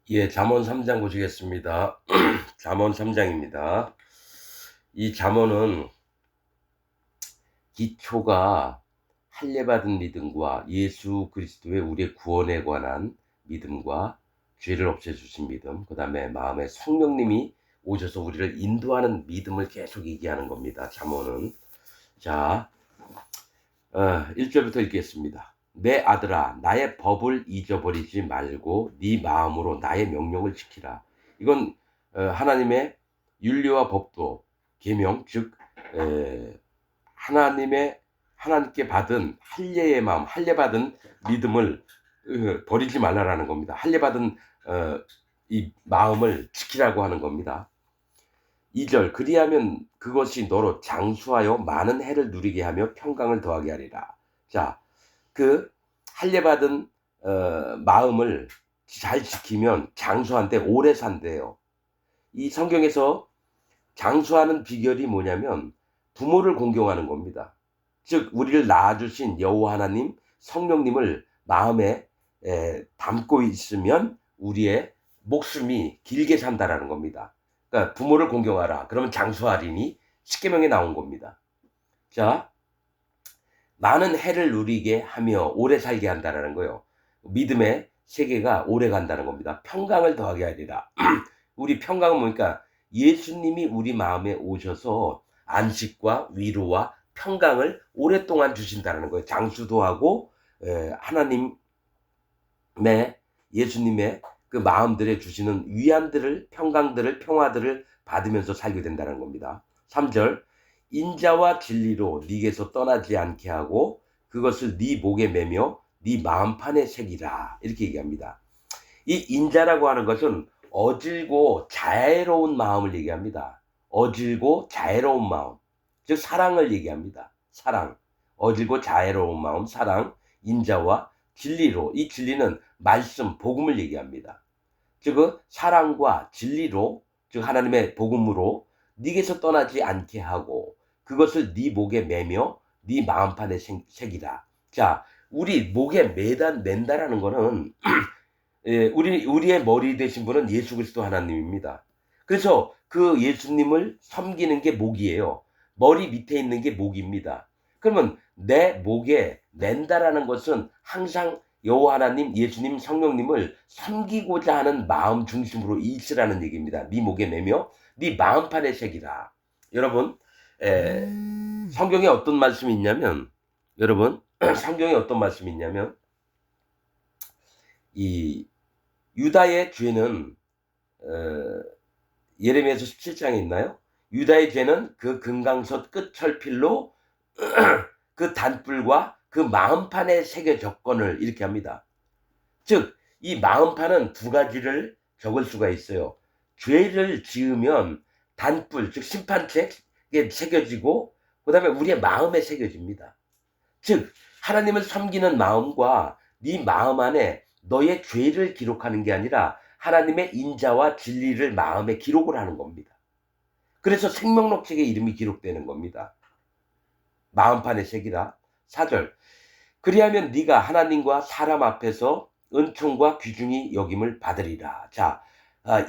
예, 잠언 3장 보시겠습니다. 잠언 3장입니다. 이 잠언은 기초가 할례받은 믿음과 예수 그리스도의 우리의 구원에 관한 믿음과 죄를 없애주신 믿음, 그 다음에 마음에 성령님이 오셔서 우리를 인도하는 믿음을 계속 얘기하는 겁니다. 잠언은. 자, 1절부터 읽겠습니다. 내 아들아, 나의 법을 잊어버리지 말고 네 마음으로 나의 명령을 지키라. 이건 하나님의 윤리와 법도 계명, 즉 하나님께 받은 할례의 마음, 할례받은 믿음을 버리지 말라라는 겁니다. 할례받은 이 마음을 지키라고 하는 겁니다. 2절 그리하면 그것이 너로 장수하여 많은 해를 누리게 하며 평강을 더하게 하리라. 자, 그 할례받은 마음을 잘 지키면 장수한테 오래 산대요. 이 성경에서 장수하는 비결이 뭐냐면 부모를 공경하는 겁니다. 즉 우리를 낳아주신 여호와 하나님 성령님을 마음에 담고 있으면 우리의 목숨이 길게 산다라는 겁니다. 그러니까 부모를 공경하라. 그러면 장수하리니 십계명에 나온 겁니다. 자, 많은 해를 누리게 하며 오래 살게 한다라는 거예요. 믿음의 세계가 오래 간다는 겁니다. 평강을 더하게 하리라. 우리 평강은 뭐니까 예수님이 우리 마음에 오셔서 안식과 위로와 평강을 오랫동안 주신다는 거예요. 장수도 하고 하나님의 예수님의 그 마음들에 주시는 위안들을 평강들을 평화들을 받으면서 살게 된다는 겁니다. 3절 인자와 진리로 네게서 떠나지 않게 하고 그것을 네 목에 매며 네 마음판에 새기라 이렇게 얘기합니다. 이 인자라고 하는 것은 어질고 자애로운 마음을 얘기합니다. 어질고 자애로운 마음, 즉 사랑을 얘기합니다. 사랑, 어질고 자애로운 마음, 사랑, 인자와 진리로, 이 진리는 말씀, 복음을 얘기합니다. 즉 사랑과 진리로, 즉 하나님의 복음으로 네게서 떠나지 않게 하고 그것을 네 목에 매며 네 마음판에 새기라. 자, 우리 목에 맨다라는 거는 우리의 머리 되신 분은 예수 그리스도 하나님입니다. 그래서 그 예수님을 섬기는 게 목이에요. 머리 밑에 있는 게 목입니다. 그러면 내 목에 맨다라는 것은 항상 여호와 하나님, 예수님, 성령님을 섬기고자 하는 마음 중심으로 있으라는 얘기입니다. 네 목에 매며 네 마음판에 새기라. 여러분, 성경에 어떤 말씀이 있냐면, 여러분, 성경에 어떤 말씀이 있냐면, 이 유다의 죄는 예레미야서 17장에 있나요? 유다의 죄는 그 금강석 끝철필로 그 단뿔과 그 마음판에 새겨졌거늘 이렇게 합니다. 즉 이 마음판은 두 가지를 적을 수가 있어요. 죄를 지으면 단뿔 즉 심판책에 새겨지고 그 다음에 우리의 마음에 새겨집니다. 즉 하나님을 섬기는 마음과 네 마음 안에 너의 죄를 기록하는 게 아니라 하나님의 인자와 진리를 마음에 기록을 하는 겁니다. 그래서 생명록 책에 이름이 기록되는 겁니다. 마음판에 새기라. 4절 그리하면 네가 하나님과 사람 앞에서 은총과 귀중히 여김을 받으리라. 자,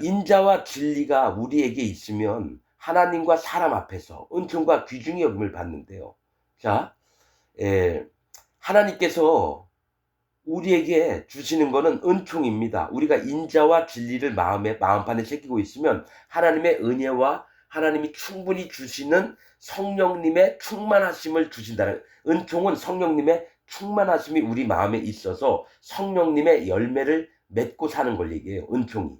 인자와 진리가 우리에게 있으면 하나님과 사람 앞에서 은총과 귀중히 여김을 받는데요. 자, 하나님께서 우리에게 주시는 것은 은총입니다. 우리가 인자와 진리를 마음판에 새기고 있으면 하나님의 은혜와 하나님이 충분히 주시는 성령님의 충만하심을 주신다는, 은총은 성령님의 충만하심이 우리 마음에 있어서 성령님의 열매를 맺고 사는 걸 얘기해요. 은총이.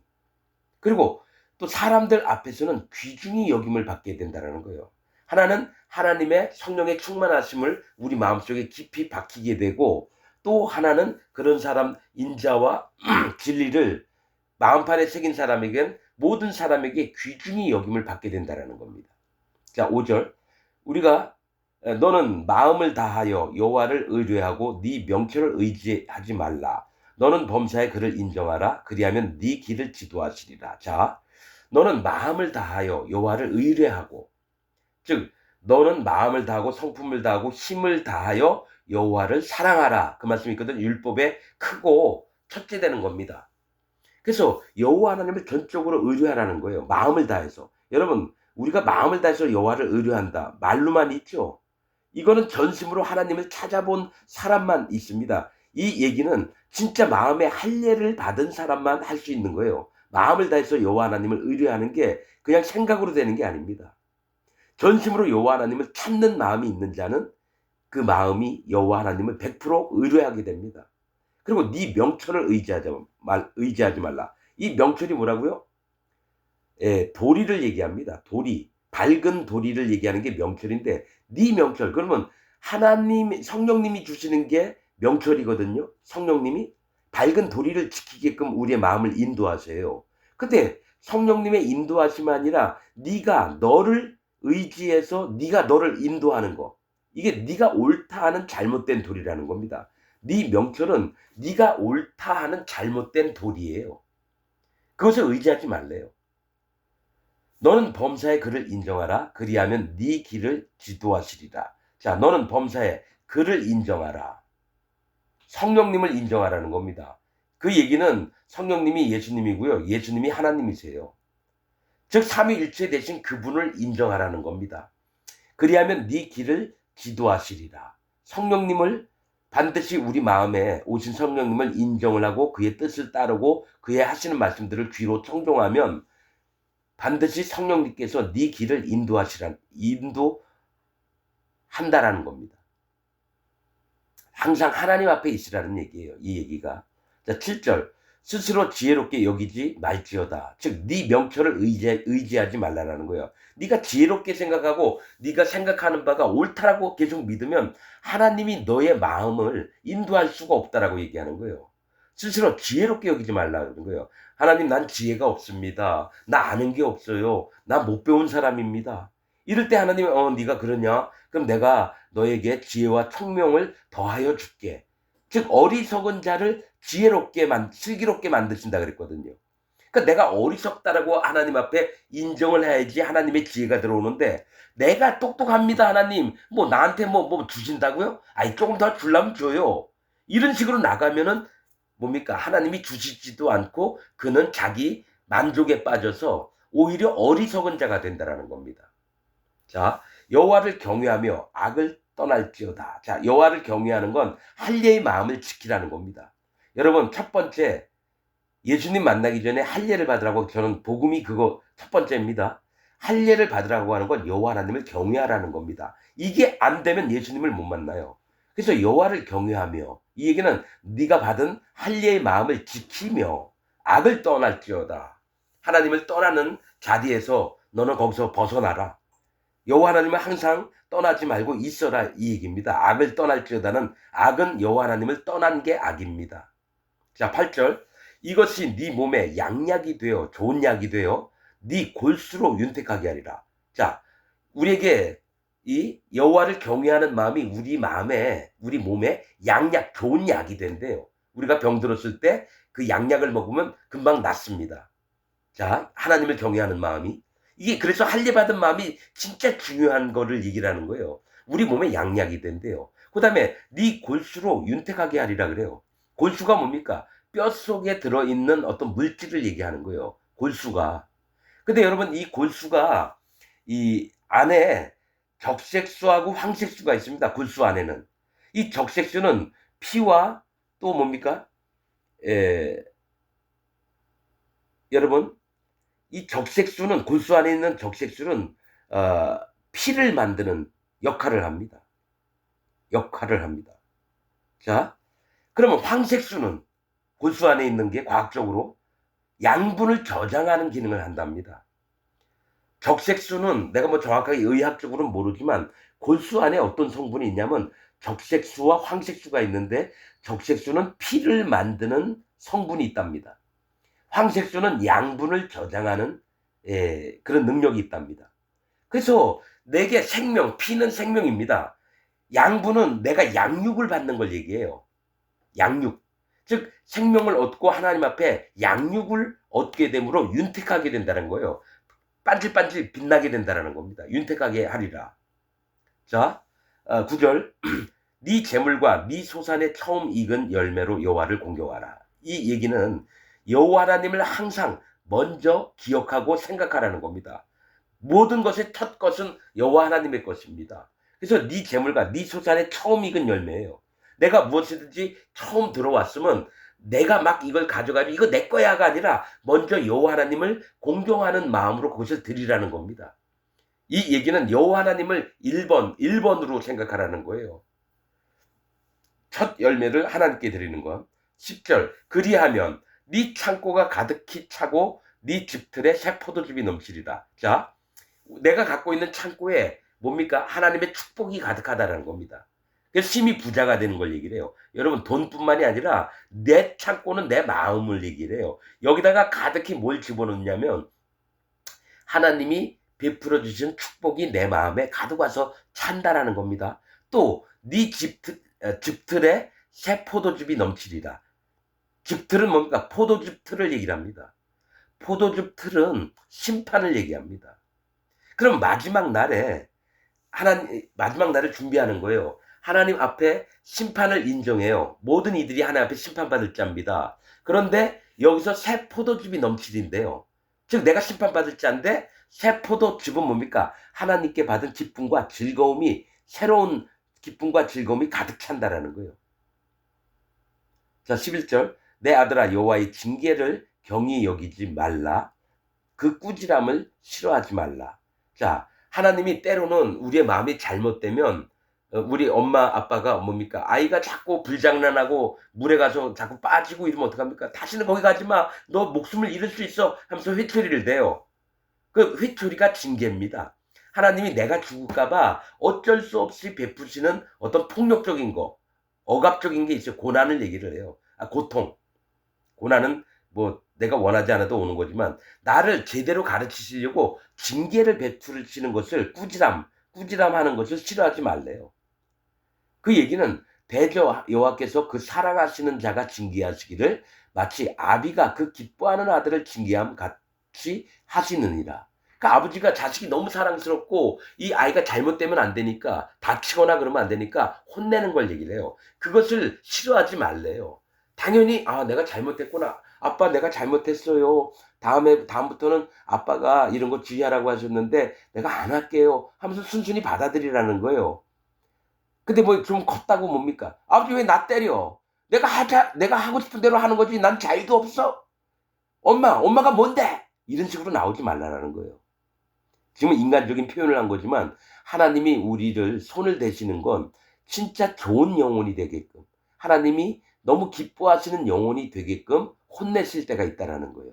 그리고 또 사람들 앞에서는 귀중히 여김을 받게 된다는 거예요. 하나는 하나님의 성령의 충만하심을 우리 마음속에 깊이 박히게 되고 또 하나는 그런 사람 인자와 진리를 마음판에 새긴 사람에겐 모든 사람에게 귀중히 여김을 받게 된다는 겁니다. 자, 5절 우리가 너는 마음을 다하여 여호와를 의뢰하고 네 명철을 의지하지 말라. 너는 범사에 그를 인정하라. 그리하면 네 길을 지도하시리라. 자, 너는 마음을 다하여 여호와를 의뢰하고, 즉 너는 마음을 다하고 성품을 다하고 힘을 다하여 여호와를 사랑하라. 그 말씀이 있거든. 율법의 크고 첫째 되는 겁니다. 그래서 여호와 하나님을 전적으로 의뢰하라는 거예요. 마음을 다해서. 여러분, 우리가 마음을 다해서 여호와를 의뢰한다. 말로만 있죠. 이거는 전심으로 하나님을 찾아본 사람만 있습니다. 이 얘기는 진짜 마음의 할례를 받은 사람만 할 수 있는 거예요. 마음을 다해서 여호와 하나님을 의뢰하는 게 그냥 생각으로 되는 게 아닙니다. 전심으로 여호와 하나님을 찾는 마음이 있는 자는 그 마음이 여호와 하나님을 100% 의뢰하게 됩니다. 그리고 네 명철을 의지하지 말라. 이 명철이 뭐라고요? 예, 도리를 얘기합니다. 도리. 밝은 도리를 얘기하는 게 명철인데 네 명철. 그러면 하나님 성령님이 주시는 게 명철이거든요. 성령님이 밝은 도리를 지키게끔 우리의 마음을 인도하세요. 근데 성령님의 인도하심이 아니라 네가 너를 의지해서 네가 너를 인도하는 거. 이게 네가 옳다 하는 잘못된 도리라는 겁니다. 네 명철은 네가 옳다 하는 잘못된 도리예요. 그것을 의지하지 말래요. 너는 범사의 그를 인정하라. 그리하면 네 길을 지도하시리라. 자, 너는 범사의 그를 인정하라. 성령님을 인정하라는 겁니다. 그 얘기는 성령님이 예수님이고요. 예수님이 하나님이세요. 즉 삼위일체 대신 그분을 인정하라는 겁니다. 그리하면 네 길을 지도하시리라. 성령님을 반드시 우리 마음에 오신 성령님을 인정을 하고 그의 뜻을 따르고 그의 하시는 말씀들을 귀로 청종하면 반드시 성령님께서 네 길을 인도한다라는 겁니다. 항상 하나님 앞에 있으라는 얘기예요. 이 얘기가. 자, 7절. 스스로 지혜롭게 여기지 말지어다. 즉 네 명철을 의지하지 말라라는 거예요. 네가 지혜롭게 생각하고 네가 생각하는 바가 옳다라고 계속 믿으면 하나님이 너의 마음을 인도할 수가 없다라고 얘기하는 거예요. 스스로 지혜롭게 여기지 말라는 거예요. 하나님, 난 지혜가 없습니다. 나 아는 게 없어요. 나 못 배운 사람입니다. 이럴 때 하나님이 네가 그러냐? 그럼 내가 너에게 지혜와 총명을 더하여 줄게. 즉 어리석은 자를 지혜롭게 슬기롭게 만드신다 그랬거든요. 그러니까 내가 어리석다라고 하나님 앞에 인정을 해야지 하나님의 지혜가 들어오는데 내가 똑똑합니다 하나님 뭐 나한테 뭐 주신다고요? 아이 조금 더 주려면 줘요. 이런 식으로 나가면은 뭡니까? 하나님이 주시지도 않고 그는 자기 만족에 빠져서 오히려 어리석은 자가 된다라는 겁니다. 자, 여호와를 경외하며 악을 떠날지어다. 자, 여호와를 경외하는 건 할례의 마음을 지키라는 겁니다. 여러분, 첫 번째 예수님 만나기 전에 할례를 받으라고 저는 복음이 그거 첫 번째입니다. 할례를 받으라고 하는 건 여호와 하나님을 경외하라는 겁니다. 이게 안 되면 예수님을 못 만나요. 그래서 여호와를 경외하며 이 얘기는 네가 받은 할례의 마음을 지키며 악을 떠날지어다. 하나님을 떠나는 자리에서 너는 거기서 벗어나라. 여호와 하나님을 항상 떠나지 말고 있어라 이 얘기입니다. 악을 떠날지어다는 악은 여호와 하나님을 떠난 게 악입니다. 자, 8절. 이것이 네 몸에 양약이 되어 좋은 약이 되어 네 골수로 윤택하게 하리라. 자, 우리에게 이 여호와를 경외하는 마음이 우리 몸에 양약, 좋은 약이 된대요. 우리가 병들었을 때 그 양약을 먹으면 금방 낫습니다. 자, 하나님을 경외하는 마음이 이게 그래서 할례 받은 마음이 진짜 중요한 거를 얘기라는 거예요. 우리 몸에 양약이 된대요. 그다음에 네 골수로 윤택하게 하리라 그래요. 골수가 뭡니까? 뼈 속에 들어있는 어떤 물질을 얘기하는 거예요. 골수가. 근데 여러분 이 골수가 이 안에 적색수하고 황색수가 있습니다. 골수 안에는. 이 적색수는 피와 또 뭡니까? 여러분 이 적색수는 골수 안에 있는 적색수는 피를 만드는 역할을 합니다. 자, 그러면 황색수는 골수 안에 있는 게 과학적으로 양분을 저장하는 기능을 한답니다. 적색수는 내가 뭐 정확하게 의학적으로는 모르지만 골수 안에 어떤 성분이 있냐면 적색수와 황색수가 있는데 적색수는 피를 만드는 성분이 있답니다. 황색수는 양분을 저장하는 그런 능력이 있답니다. 그래서 내게 생명, 피는 생명입니다. 양분은 내가 양육을 받는 걸 얘기해요. 양육. 즉 생명을 얻고 하나님 앞에 양육을 얻게 되므로 윤택하게 된다는 거예요. 반질반질 빛나게 된다는 겁니다. 윤택하게 하리라. 자, 9절. 네 재물과 네 소산의 처음 익은 열매로 여호와를 공경하라. 이 얘기는 여호와 하나님을 항상 먼저 기억하고 생각하라는 겁니다. 모든 것의 첫 것은 여호와 하나님의 것입니다. 그래서 네 재물과 네 소산의 처음 익은 열매예요. 내가 무엇이든지 처음 들어왔으면 내가 막 이걸 가져가지고 이거 내 거야가 아니라 먼저 여호와 하나님을 공경하는 마음으로 그것을 드리라는 겁니다. 이 얘기는 여호와 하나님을 1번으로 생각하라는 거예요. 첫 열매를 하나님께 드리는 것. 10절 그리하면 네 창고가 가득히 차고 네 집틀에 새 포도즙이 넘치리라. 자, 내가 갖고 있는 창고에 뭡니까? 하나님의 축복이 가득하다는 겁니다. 그래서 심히 부자가 되는 걸 얘기를 해요. 여러분 돈뿐만이 아니라 내 창고는 내 마음을 얘기를 해요. 여기다가 가득히 뭘 집어넣냐면 하나님이 베풀어 주신 축복이 내 마음에 가득 와서 찬다라는 겁니다. 또 네 집틀에 새 포도즙이 넘치리라. 즙틀은 뭡니까? 포도즙 틀을 얘기를 합니다. 포도즙 틀은 심판을 얘기합니다. 그럼 마지막 날에 마지막 날을 준비하는 거예요. 하나님 앞에 심판을 인정해요. 모든 이들이 하나님 앞에 심판받을 자입니다. 그런데 여기서 새 포도즙이 넘치는데요. 즉 내가 심판받을 자인데 새 포도즙은 뭡니까? 하나님께 받은 기쁨과 즐거움이 새로운 기쁨과 즐거움이 가득 찬다라는 거예요. 자, 11절 내 아들아 여호와의 징계를 경히 여기지 말라. 그 꾸지람을 싫어하지 말라. 자, 하나님이 때로는 우리의 마음이 잘못되면 우리 엄마 아빠가 뭡니까? 아이가 자꾸 불장난하고 물에 가서 자꾸 빠지고 이러면 어떡합니까? 다시는 거기 가지 마. 너 목숨을 잃을 수 있어. 하면서 회초리를 대요. 그 회초리가 징계입니다. 하나님이 내가 죽을까 봐 어쩔 수 없이 베푸시는 어떤 폭력적인 거, 억압적인 게 있어요. 고난을 얘기를 해요. 고통. 고난은 뭐 내가 원하지 않아도 오는 거지만 나를 제대로 가르치시려고 징계를 베풀으시는 것을 꾸지람하는 것을 싫어하지 말래요. 그 얘기는 대저 여호와께서 그 사랑하시는 자가 징계하시기를 마치 아비가 그 기뻐하는 아들을 징계함 같이 하시느니라. 그러니까 아버지가 자식이 너무 사랑스럽고 이 아이가 잘못되면 안 되니까 다치거나 그러면 안 되니까 혼내는 걸 얘기를 해요. 그것을 싫어하지 말래요. 당연히 내가 잘못했구나. 아빠 내가 잘못했어요. 다음부터는 아빠가 이런 거 주의하라고 하셨는데 내가 안 할게요. 하면서 순순히 받아들이라는 거예요. 근데 뭐 좀 컸다고 뭡니까? 아버지 왜 나 때려? 내가 하고 싶은 대로 하는 거지. 난 자유도 없어. 엄마가 뭔데? 이런 식으로 나오지 말라는 거예요. 지금 인간적인 표현을 한 거지만 하나님이 우리를 손을 대시는 건 진짜 좋은 영혼이 되게끔 하나님이 너무 기뻐하시는 영혼이 되게끔 혼내실 때가 있다라는 거예요.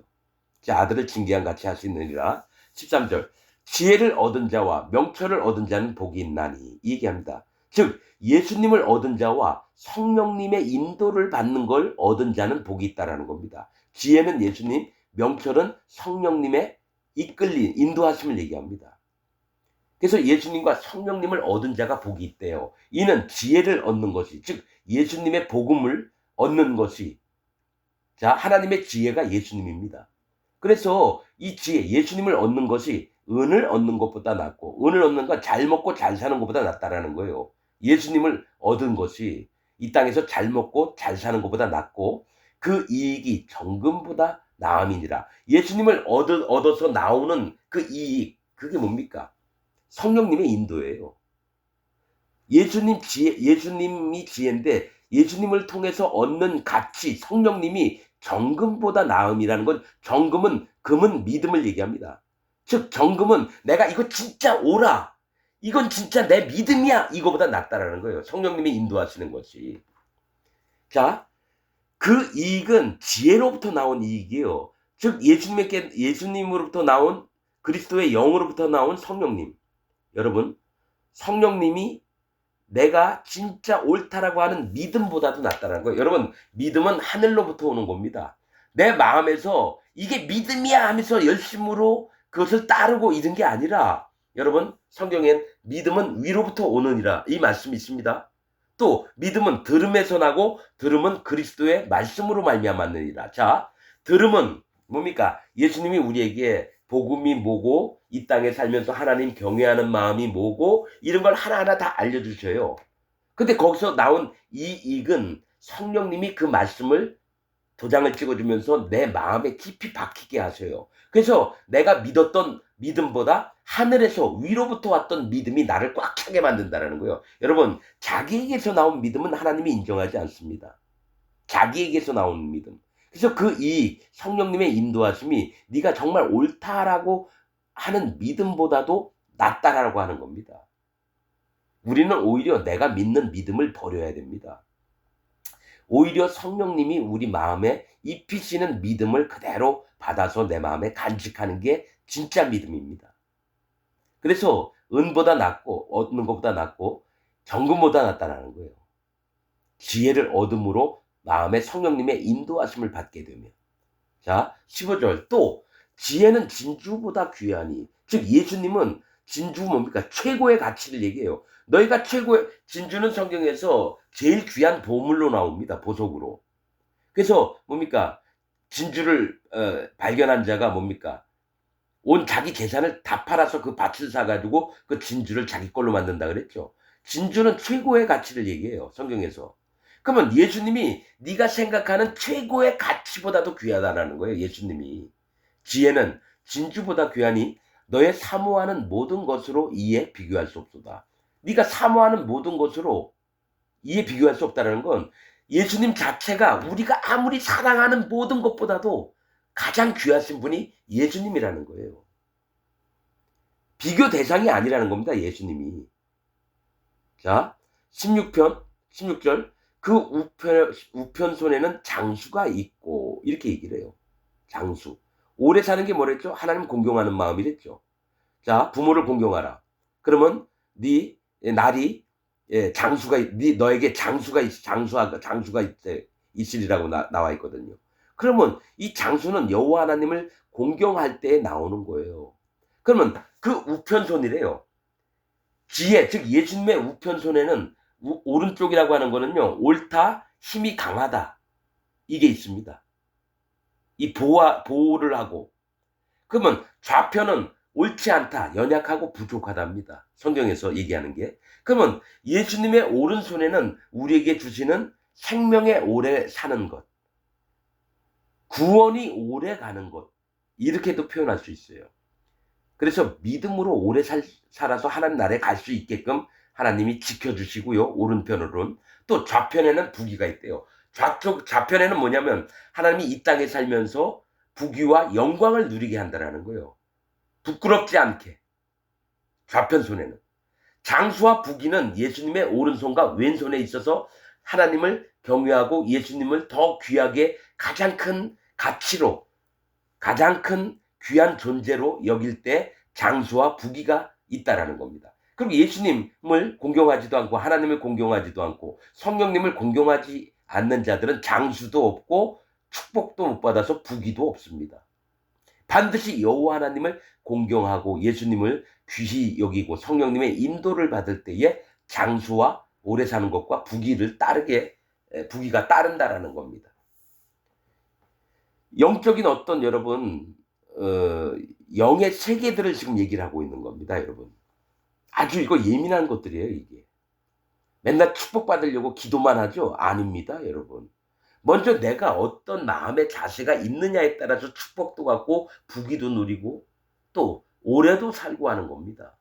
자, 아들을 징계함 같이 하시느니라. 13절 지혜를 얻은 자와 명철을 얻은 자는 복이 있나니 이 얘기합니다. 즉 예수님을 얻은 자와 성령님의 인도를 받는 걸 얻은 자는 복이 있다라는 겁니다. 지혜는 예수님, 명철은 성령님의 이끌린 인도하심을 얘기합니다. 그래서 예수님과 성령님을 얻은 자가 복이 있대요. 이는 지혜를 얻는 것이 즉 예수님의 복음을 얻는 것이 자 하나님의 지혜가 예수님입니다. 그래서 이 지혜 예수님을 얻는 것이 은을 얻는 것보다 낫고 은을 얻는 건 잘 먹고 잘 사는 것보다 낫다라는 거예요. 예수님을 얻은 것이 이 땅에서 잘 먹고 잘 사는 것보다 낫고 그 이익이 정금보다 나음이니라. 예수님을 얻어서 나오는 그 이익 그게 뭡니까? 성령님의 인도예요. 예수님이 지혜인데 예수님을 통해서 얻는 가치 성령님이 정금보다 나음이라는 건 금은 믿음을 얘기합니다. 즉 정금은 내가 이거 진짜 옳아. 이건 진짜 내 믿음이야. 이거보다 낫다라는 거예요. 성령님이 인도하시는 것이. 자, 그 이익은 지혜로부터 나온 이익이에요. 즉 예수님으로부터 나온 그리스도의 영으로부터 나온 성령님. 여러분, 성령님이 내가 진짜 옳다라고 하는 믿음보다도 낫다는 거예요. 여러분, 믿음은 하늘로부터 오는 겁니다. 내 마음에서 이게 믿음이야 하면서 열심으로 그것을 따르고 이런 게 아니라 여러분, 성경엔 믿음은 위로부터 오느니라 이 말씀이 있습니다. 또 믿음은 들음에서 나고 들음은 그리스도의 말씀으로 말미암았느니라. 자, 들음은 뭡니까? 예수님이 우리에게 복음이 뭐고 이 땅에 살면서 하나님 경외하는 마음이 뭐고 이런 걸 하나하나 다 알려주셔요. 근데 거기서 나온 이 이익은 성령님이 그 말씀을 도장을 찍어주면서 내 마음에 깊이 박히게 하셔요. 그래서 내가 믿었던 믿음보다 하늘에서 위로부터 왔던 믿음이 나를 꽉 차게 만든다는 거예요. 여러분, 자기에게서 나온 믿음은 하나님이 인정하지 않습니다. 자기에게서 나오는 믿음. 그래서 이 성령님의 인도하심이 네가 정말 옳다라고 하는 믿음보다도 낫다라고 하는 겁니다. 우리는 오히려 내가 믿는 믿음을 버려야 됩니다. 오히려 성령님이 우리 마음에 입히시는 믿음을 그대로 받아서 내 마음에 간직하는 게 진짜 믿음입니다. 그래서 은보다 낫고 얻는 것보다 낫고 정금보다 낫다는 거예요. 지혜를 얻음으로 마음에 성령님의 인도하심을 받게 되면. 자, 15절 또 지혜는 진주보다 귀하니. 즉 예수님은 진주 뭡니까? 최고의 가치를 얘기해요. 너희가 최고의 진주는 성경에서 제일 귀한 보물로 나옵니다. 보석으로. 그래서 뭡니까? 진주를 발견한 자가 뭡니까? 온 자기 재산을 다 팔아서 그 밭을 사가지고 그 진주를 자기 걸로 만든다 그랬죠. 진주는 최고의 가치를 얘기해요. 성경에서. 그러면 예수님이 네가 생각하는 최고의 가치보다도 귀하다라는 거예요. 예수님이. 지혜는 진주보다 귀하니 너의 사모하는 모든 것으로 이에 비교할 수 없도다. 네가 사모하는 모든 것으로 이에 비교할 수 없다는 건 예수님 자체가 우리가 아무리 사랑하는 모든 것보다도 가장 귀하신 분이 예수님이라는 거예요. 비교 대상이 아니라는 겁니다. 예수님이. 자, 16절 그 우편손에는 장수가 있고 이렇게 얘기를 해요. 장수. 오래 사는 게 뭐랬죠? 하나님 공경하는 마음이랬죠. 자, 부모를 공경하라. 그러면 네 날이 장수가 너에게 장수가 있으리라고 나와 있거든요. 그러면 이 장수는 여호와 하나님을 공경할 때 나오는 거예요. 그러면 그 우편손이래요. 지혜, 즉 예수님의 우편손에는 오른쪽이라고 하는 거는요. 옳다, 힘이 강하다. 이게 있습니다. 이 보호를 하고. 그러면 좌편은 옳지 않다, 연약하고 부족하답니다. 성경에서 얘기하는 게. 그러면 예수님의 오른손에는 우리에게 주시는 생명의 오래 사는 것, 구원이 오래 가는 것, 이렇게도 표현할 수 있어요. 그래서 믿음으로 오래 살아서 하나님 나라에 갈 수 있게끔 하나님이 지켜주시고요. 오른편으로는. 또 좌편에는 부귀가 있대요. 좌편에는 뭐냐면 하나님이 이 땅에 살면서 부귀와 영광을 누리게 한다는 거예요. 부끄럽지 않게. 좌편 손에는. 장수와 부귀는 예수님의 오른손과 왼손에 있어서 하나님을 경외하고 예수님을 더 귀하게 가장 큰 가치로, 가장 큰 귀한 존재로 여길 때 장수와 부귀가 있다라는 겁니다. 그럼 예수님을 공경하지도 않고 하나님을 공경하지도 않고 성령님을 공경하지 않는 자들은 장수도 없고 축복도 못 받아서 부귀도 없습니다. 반드시 여호와 하나님을 공경하고 예수님을 귀히 여기고 성령님의 인도를 받을 때에 장수와 오래 사는 것과 부귀가 따른다라는 겁니다. 영적인 어떤 여러분 영의 세계들을 지금 얘기를 하고 있는 겁니다, 여러분. 아주 이거 예민한 것들이에요, 이게. 맨날 축복받으려고 기도만 하죠? 아닙니다, 여러분. 먼저 내가 어떤 마음의 자세가 있느냐에 따라서 축복도 갖고 부귀도 누리고 또 오래도 살고 하는 겁니다.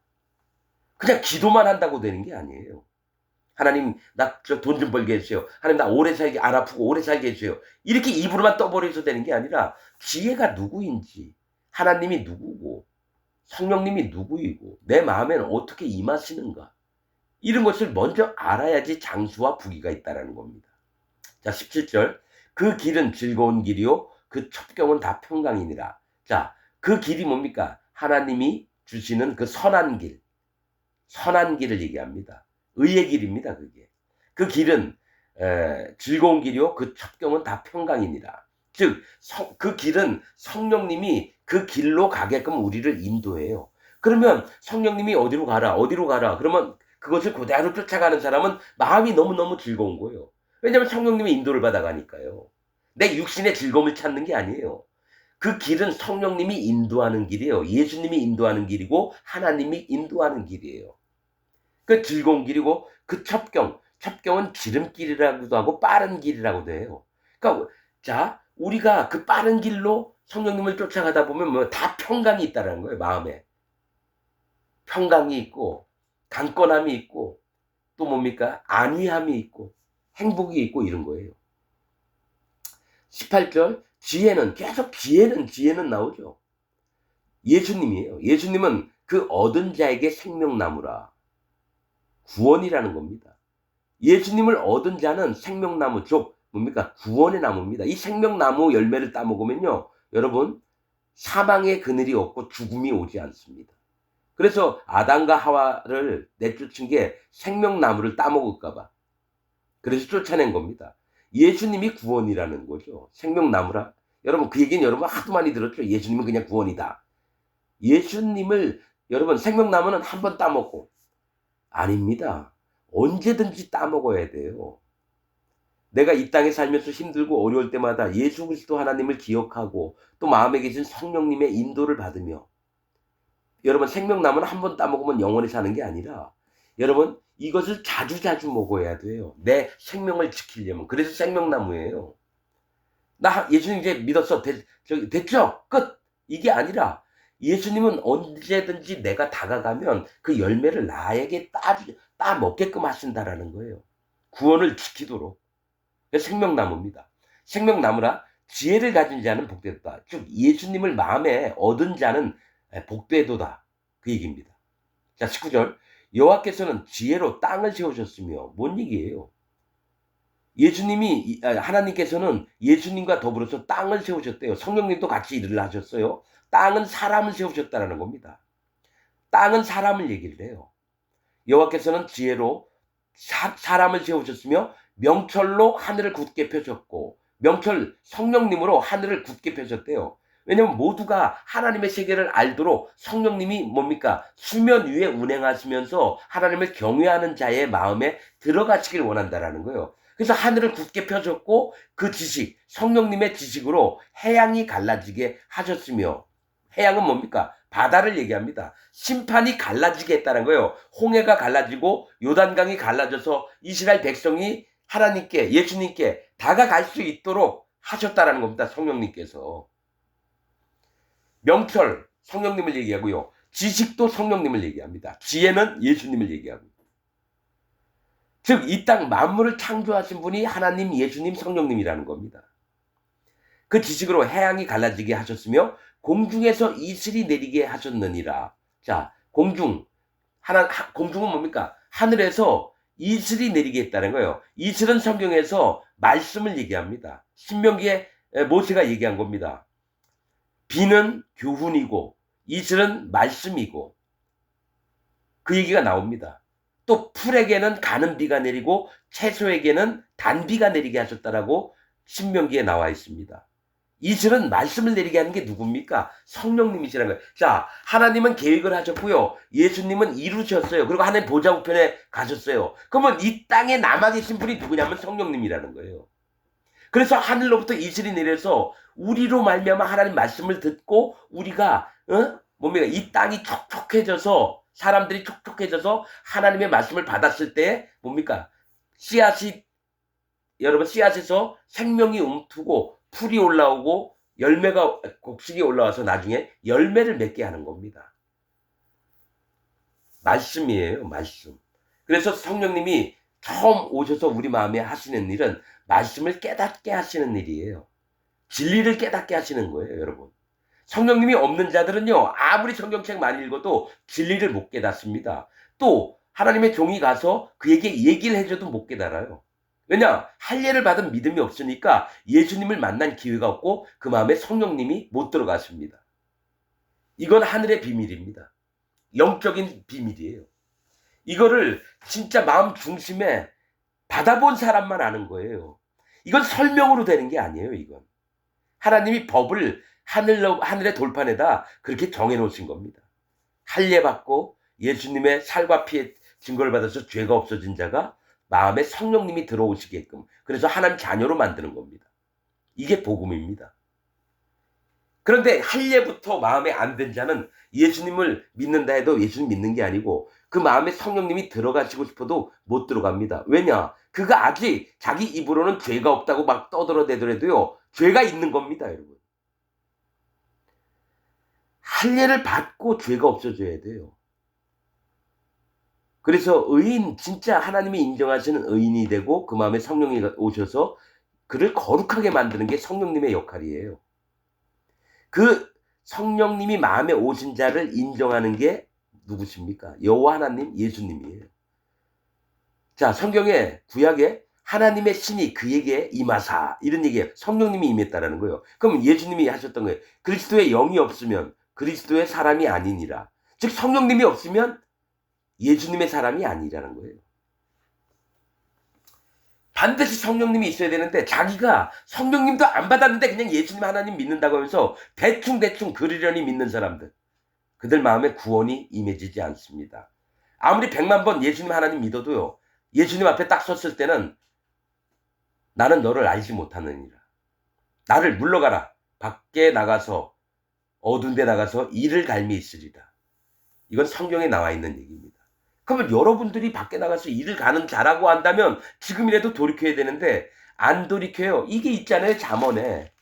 그냥 기도만 한다고 되는 게 아니에요. 하나님 나 돈 좀 벌게 해주세요. 하나님 나 오래 살게 안 아프고 오래 살게 해주세요. 이렇게 입으로만 떠버려서 되는 게 아니라 지혜가 누구인지 하나님이 누구고 성령님이 누구이고 내 마음에는 어떻게 임하시는가 이런 것을 먼저 알아야지 장수와 부귀가 있다는 겁니다. 자, 17절 그 길은 즐거운 길이요 그 첩경은 다 평강이니라. 자, 그 길이 뭡니까? 하나님이 주시는 그 선한 길을 얘기합니다. 의의 길입니다. 그게. 그 길은 즐거운 길이요 그 첩경은 다 평강이니라. 즉 그 길은 성령님이 그 길로 가게끔 우리를 인도해요. 그러면 성령님이 어디로 가라 그러면 그것을 그대로 쫓아가는 사람은 마음이 너무너무 즐거운 거예요. 왜냐하면 성령님의 인도를 받아가니까요. 내 육신의 즐거움을 찾는 게 아니에요. 그 길은 성령님이 인도하는 길이에요. 예수님이 인도하는 길이고 하나님이 인도하는 길이에요. 그 즐거운 길이고 그 첩경은 지름길이라고도 하고 빠른 길이라고도 해요. 그러니까 자 우리가 그 빠른 길로 성령님을 쫓아가다 보면 뭐 다 평강이 있다라는 거예요. 마음에 평강이 있고 강건함이 있고 또 뭡니까? 안위함이 있고 행복이 있고 이런 거예요. 18절 지혜는 계속 지혜는 나오죠. 예수님이에요. 예수님은 그 얻은 자에게 생명나무라. 구원이라는 겁니다. 예수님을 얻은 자는 생명나무, 즉 뭡니까? 구원의 나무입니다. 이 생명나무 열매를 따먹으면요, 여러분 사망의 그늘이 없고 죽음이 오지 않습니다. 그래서 아담과 하와를 내쫓은 게 생명나무를 따먹을까 봐. 그래서 쫓아낸 겁니다. 예수님이 구원이라는 거죠. 생명나무라. 여러분 그 얘기는 여러분 하도 많이 들었죠. 예수님은 그냥 구원이다. 예수님을 여러분 생명나무는 한 번 따먹고 아닙니다. 언제든지 따먹어야 돼요. 내가 이 땅에 살면서 힘들고 어려울 때마다 예수 그리스도 하나님을 기억하고 또 마음에 계신 성령님의 인도를 받으며 여러분 생명나무는 한 번 따먹으면 영원히 사는 게 아니라 여러분 이것을 자주자주 먹어야 돼요. 내 생명을 지키려면. 그래서 생명나무예요. 나 예수님 이제 믿었어. 됐죠? 끝. 이게 아니라 예수님은 언제든지 내가 다가가면 그 열매를 나에게 따 먹게끔 하신다라는 거예요. 구원을 지키도록. 생명나무입니다. 생명나무라 지혜를 가진 자는 복되도다. 즉 예수님을 마음에 얻은 자는 복되도다. 그 얘기입니다. 자 19절 여호와께서는 지혜로 땅을 세우셨으며 뭔 얘기예요? 하나님께서는 예수님과 더불어서 땅을 세우셨대요. 성령님도 같이 일을 하셨어요. 땅은 사람을 세우셨다는 겁니다. 땅은 사람을 얘기를 해요. 여호와께서는 지혜로 사람을 세우셨으며 명철로 하늘을 굳게 펴셨고 명철 성령님으로 하늘을 굳게 펴셨대요. 왜냐하면 모두가 하나님의 세계를 알도록 성령님이 뭡니까? 수면 위에 운행하시면서 하나님을 경외하는 자의 마음에 들어가시길 원한다라는 거예요. 그래서 하늘을 굳게 펴셨고 그 지식, 성령님의 지식으로 해양이 갈라지게 하셨으며 해양은 뭡니까? 바다를 얘기합니다. 심판이 갈라지게 했다는 거예요. 홍해가 갈라지고 요단강이 갈라져서 이스라엘 백성이 하나님께 예수님께 다가갈 수 있도록 하셨다라는 겁니다. 성령님께서. 명철 성령님을 얘기하고요. 지식도 성령님을 얘기합니다. 지혜는 예수님을 얘기합니다. 즉 이 땅 만물을 창조하신 분이 하나님, 예수님, 성령님이라는 겁니다. 그 지식으로 해양이 갈라지게 하셨으며 공중에서 이슬이 내리게 하셨느니라. 자, 공중은 뭡니까? 하늘에서 이슬이 내리게 했다는 거예요. 이슬은 성경에서 말씀을 얘기합니다. 신명기에 모세가 얘기한 겁니다. 비는 교훈이고 이슬은 말씀이고 그 얘기가 나옵니다. 또 풀에게는 가는 비가 내리고 채소에게는 단비가 내리게 하셨다라고 신명기에 나와 있습니다. 이슬은 말씀을 내리게 하는 게 누굽니까? 성령님이시라는 거예요. 자, 하나님은 계획을 하셨고요. 예수님은 이루셨어요. 그리고 하나님 보좌 우편에 가셨어요. 그러면 이 땅에 남아 계신 분이 누구냐면 성령님이라는 거예요. 그래서 하늘로부터 이슬이 내려서 우리로 말미암아 하나님 말씀을 듣고 우리가 뭡니까? 이 땅이 촉촉해져서 사람들이 촉촉해져서 하나님의 말씀을 받았을 때 뭡니까? 여러분 씨앗에서 생명이 움트고 풀이 올라오고 열매가 곡식이 올라와서 나중에 열매를 맺게 하는 겁니다. 말씀이에요. 말씀. 그래서 성령님이 처음 오셔서 우리 마음에 하시는 일은 말씀을 깨닫게 하시는 일이에요. 진리를 깨닫게 하시는 거예요. 여러분. 성령님이 없는 자들은요. 아무리 성경책 많이 읽어도 진리를 못 깨닫습니다. 또 하나님의 종이 가서 그에게 얘기를 해줘도 못 깨달아요. 왜냐? 할례를 받은 믿음이 없으니까 예수님을 만난 기회가 없고 그 마음에 성령님이 못 들어갔습니다. 이건 하늘의 비밀입니다. 영적인 비밀이에요. 이거를 진짜 마음 중심에 받아본 사람만 아는 거예요. 이건 설명으로 되는 게 아니에요. 이건 하나님이 법을 하늘의 돌판에다 그렇게 정해놓으신 겁니다. 할례 받고 예수님의 살과 피의 증거를 받아서 죄가 없어진 자가 마음에 성령님이 들어오시게끔 그래서 하나님 자녀로 만드는 겁니다. 이게 복음입니다. 그런데 할례부터 마음에 안 든 자는 예수님을 믿는다 해도 예수님 믿는 게 아니고 그 마음에 성령님이 들어가시고 싶어도 못 들어갑니다. 왜냐? 그가 아직 자기 입으로는 죄가 없다고 막 떠들어대더라도요. 죄가 있는 겁니다, 여러분. 할례를 받고 죄가 없어져야 돼요. 그래서 의인, 진짜 하나님이 인정하시는 의인이 되고 그 마음에 성령이 오셔서 그를 거룩하게 만드는 게 성령님의 역할이에요. 그 성령님이 마음에 오신 자를 인정하는 게 누구십니까? 여호와 하나님, 예수님이에요. 자, 성경에, 구약에 하나님의 신이 그에게 임하사 이런 얘기예요. 성령님이 임했다라는 거예요. 그럼 예수님이 하셨던 거예요. 그리스도의 영이 없으면 그리스도의 사람이 아니니라. 즉 성령님이 없으면 예수님의 사람이 아니라는 거예요. 반드시 성령님이 있어야 되는데 자기가 성령님도 안 받았는데 그냥 예수님 하나님 믿는다고 하면서 대충 그러려니 믿는 사람들, 그들 마음에 구원이 임해지지 않습니다. 아무리 100만 번 예수님 하나님 믿어도요, 예수님 앞에 딱 섰을 때는 나는 너를 알지 못하느니라. 나를 물러가라. 밖에 나가서 어두운 데 나가서 이를 갈미 있으리라. 이건 성경에 나와 있는 얘기입니다. 그러면 여러분들이 밖에 나가서 일을 가는 자라고 한다면 지금이라도 돌이켜야 되는데 안 돌이켜요. 이게 있잖아요. 잠언에.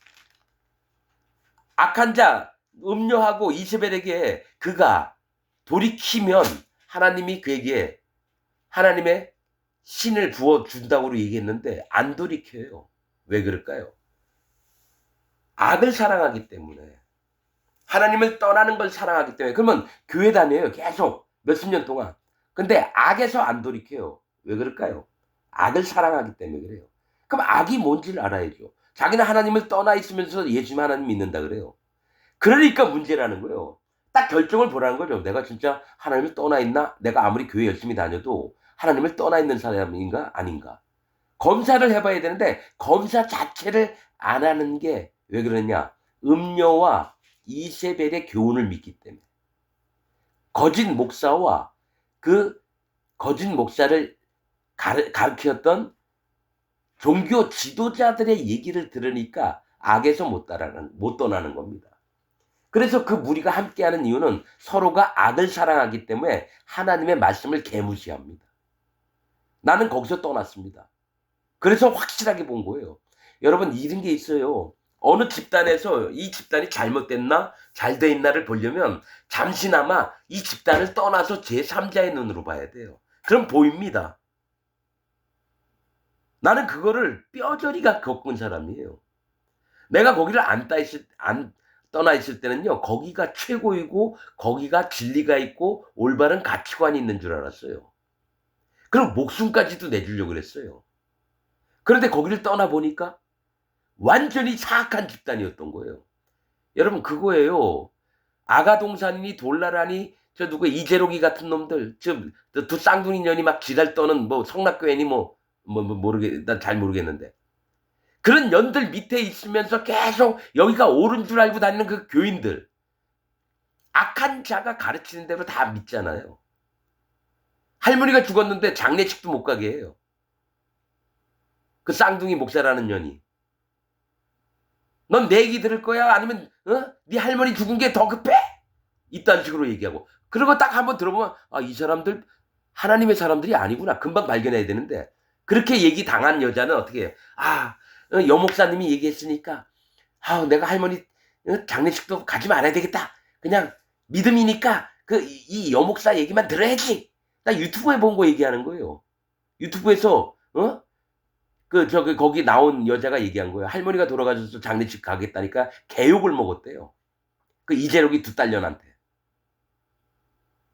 악한 자 음녀하고 이세벨에게 그가 돌이키면 하나님이 그에게 하나님의 신을 부어준다고 얘기했는데 안 돌이켜요. 왜 그럴까요? 악을 사랑하기 때문에. 하나님을 떠나는 걸 사랑하기 때문에. 그러면 교회 다녀요. 계속 몇십 년 동안. 근데 악에서 안 돌이켜요. 왜 그럴까요? 악을 사랑하기 때문에 그래요. 그럼 악이 뭔지를 알아야죠. 자기는 하나님을 떠나 있으면서 예수님 하나님 믿는다 그래요. 그러니까 문제라는 거예요. 딱 결정을 보라는 거죠. 내가 진짜 하나님을 떠나 있나? 내가 아무리 교회 열심히 다녀도 하나님을 떠나 있는 사람인가? 아닌가? 검사를 해봐야 되는데 검사 자체를 안 하는 게 왜 그러냐? 음녀와 이세벨의 교훈을 믿기 때문에. 거짓 목사와 그 거짓 목사를 가르쳤던 종교 지도자들의 얘기를 들으니까 악에서 못 떠나는 겁니다. 그래서 그 무리가 함께하는 이유는 서로가 악을 사랑하기 때문에 하나님의 말씀을 개무시합니다. 나는 거기서 떠났습니다. 그래서 확실하게 본 거예요. 여러분, 이런 게 있어요. 어느 집단에서 이 집단이 잘못됐나 잘 돼 있나를 보려면 잠시나마 이 집단을 떠나서 제3자의 눈으로 봐야 돼요. 그럼 보입니다. 나는 그거를 뼈저리가 겪은 사람이에요. 내가 거기를 안 떠나 있을 때는요, 거기가 최고이고 거기가 진리가 있고 올바른 가치관이 있는 줄 알았어요. 그럼 목숨까지도 내주려고 그랬어요. 그런데 거기를 떠나보니까 완전히 사악한 집단이었던 거예요. 여러분, 그거예요. 아가동산이니 돌나라니 저 누구 이재록이 같은 놈들, 두 쌍둥이 년이 막 지랄 떠는 뭐 성락교회니 난 잘 모르겠는데 그런 년들 밑에 있으면서 계속 여기가 옳은 줄 알고 다니는 그 교인들, 악한 자가 가르치는 대로 다 믿잖아요. 할머니가 죽었는데 장례식도 못 가게 해요. 그 쌍둥이 목사라는 년이. 넌 내 얘기 들을 거야? 아니면 네 할머니 죽은 게 더 급해? 이딴 식으로 얘기하고. 그리고 딱 한번 들어보면 이 사람들 하나님의 사람들이 아니구나. 금방 발견해야 되는데 그렇게 얘기 당한 여자는 어떻게 해요? 여목사님이 얘기했으니까 내가 할머니 장례식도 가지 말아야 되겠다. 그냥 믿음이니까 이 여목사 얘기만 들어야지. 나 유튜브에 본 거 얘기하는 거예요. 유튜브에서 거기 나온 여자가 얘기한 거예요. 할머니가 돌아가셔서 장례식 가겠다니까 개욕을 먹었대요. 그 이재록이 두 딸년한테.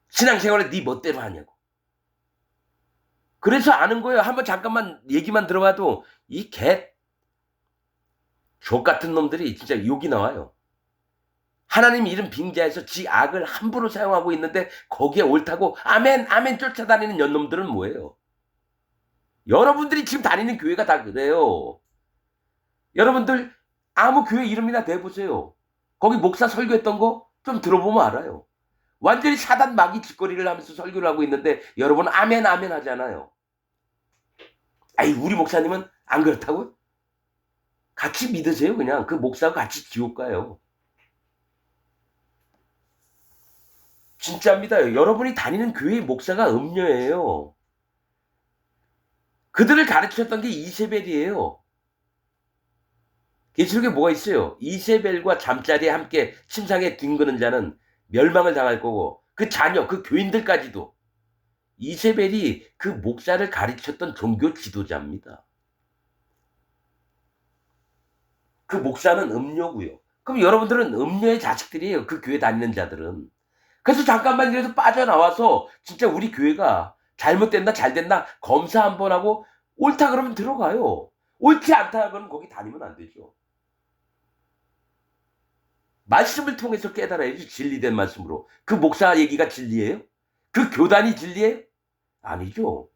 신앙생활을 네 멋대로 하냐고. 그래서 아는 거예요. 한번 잠깐만 얘기만 들어봐도 이 족같은 놈들이 진짜 욕이 나와요. 하나님 이름 빙자해서 지 악을 함부로 사용하고 있는데 거기에 옳다고 아멘 아멘 쫓아다니는 연놈들은 뭐예요? 여러분들이 지금 다니는 교회가 다 그래요. 여러분들 아무 교회 이름이나 대보세요. 거기 목사 설교했던 거 좀 들어보면 알아요. 완전히 사단 마귀 짓거리를 하면서 설교를 하고 있는데 여러분 아멘 아멘 하잖아요. 우리 목사님은 안 그렇다고요? 같이 믿으세요. 그냥 그 목사하고 같이 지옥 가요. 진짜입니다. 여러분이 다니는 교회의 목사가 음녀예요. 그들을 가르쳤던 게 이세벨이에요. 계시록에 뭐가 있어요? 이세벨과 잠자리에 함께 침상에 뒹그는 자는 멸망을 당할 거고 그 자녀, 그 교인들까지도. 이세벨이 그 목사를 가르쳤던 종교 지도자입니다. 그 목사는 음료고요. 그럼 여러분들은 음료의 자식들이에요. 그 교회 다니는 자들은. 그래서 잠깐만이라도 빠져나와서 진짜 우리 교회가 잘못됐나 잘됐나 검사 한번 하고 옳다 그러면 들어가요. 옳지 않다 그러면 거기 다니면 안 되죠. 말씀을 통해서 깨달아야지. 진리된 말씀으로. 그 목사 얘기가 진리예요? 그 교단이 진리예요? 아니죠.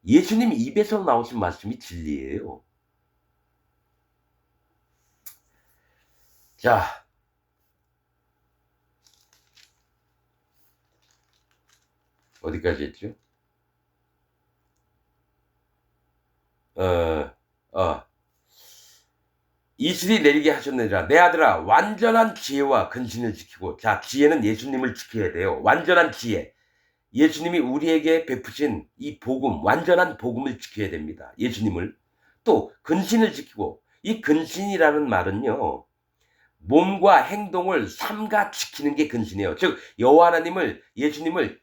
예수님 입에서 나오신 말씀이 진리예요. 자, 어디까지 했죠? 이슬이 내리게 하셨느니라. 내 아들아, 완전한 지혜와 근신을 지키고. 자, 지혜는 예수님을 지켜야 돼요. 완전한 지혜. 예수님이 우리에게 베푸신 이 복음, 완전한 복음을 지켜야 됩니다. 예수님을. 또 근신을 지키고. 이 근신이라는 말은요, 몸과 행동을 삼가 지키는 게 근신이에요. 즉 여호와 하나님을, 예수님을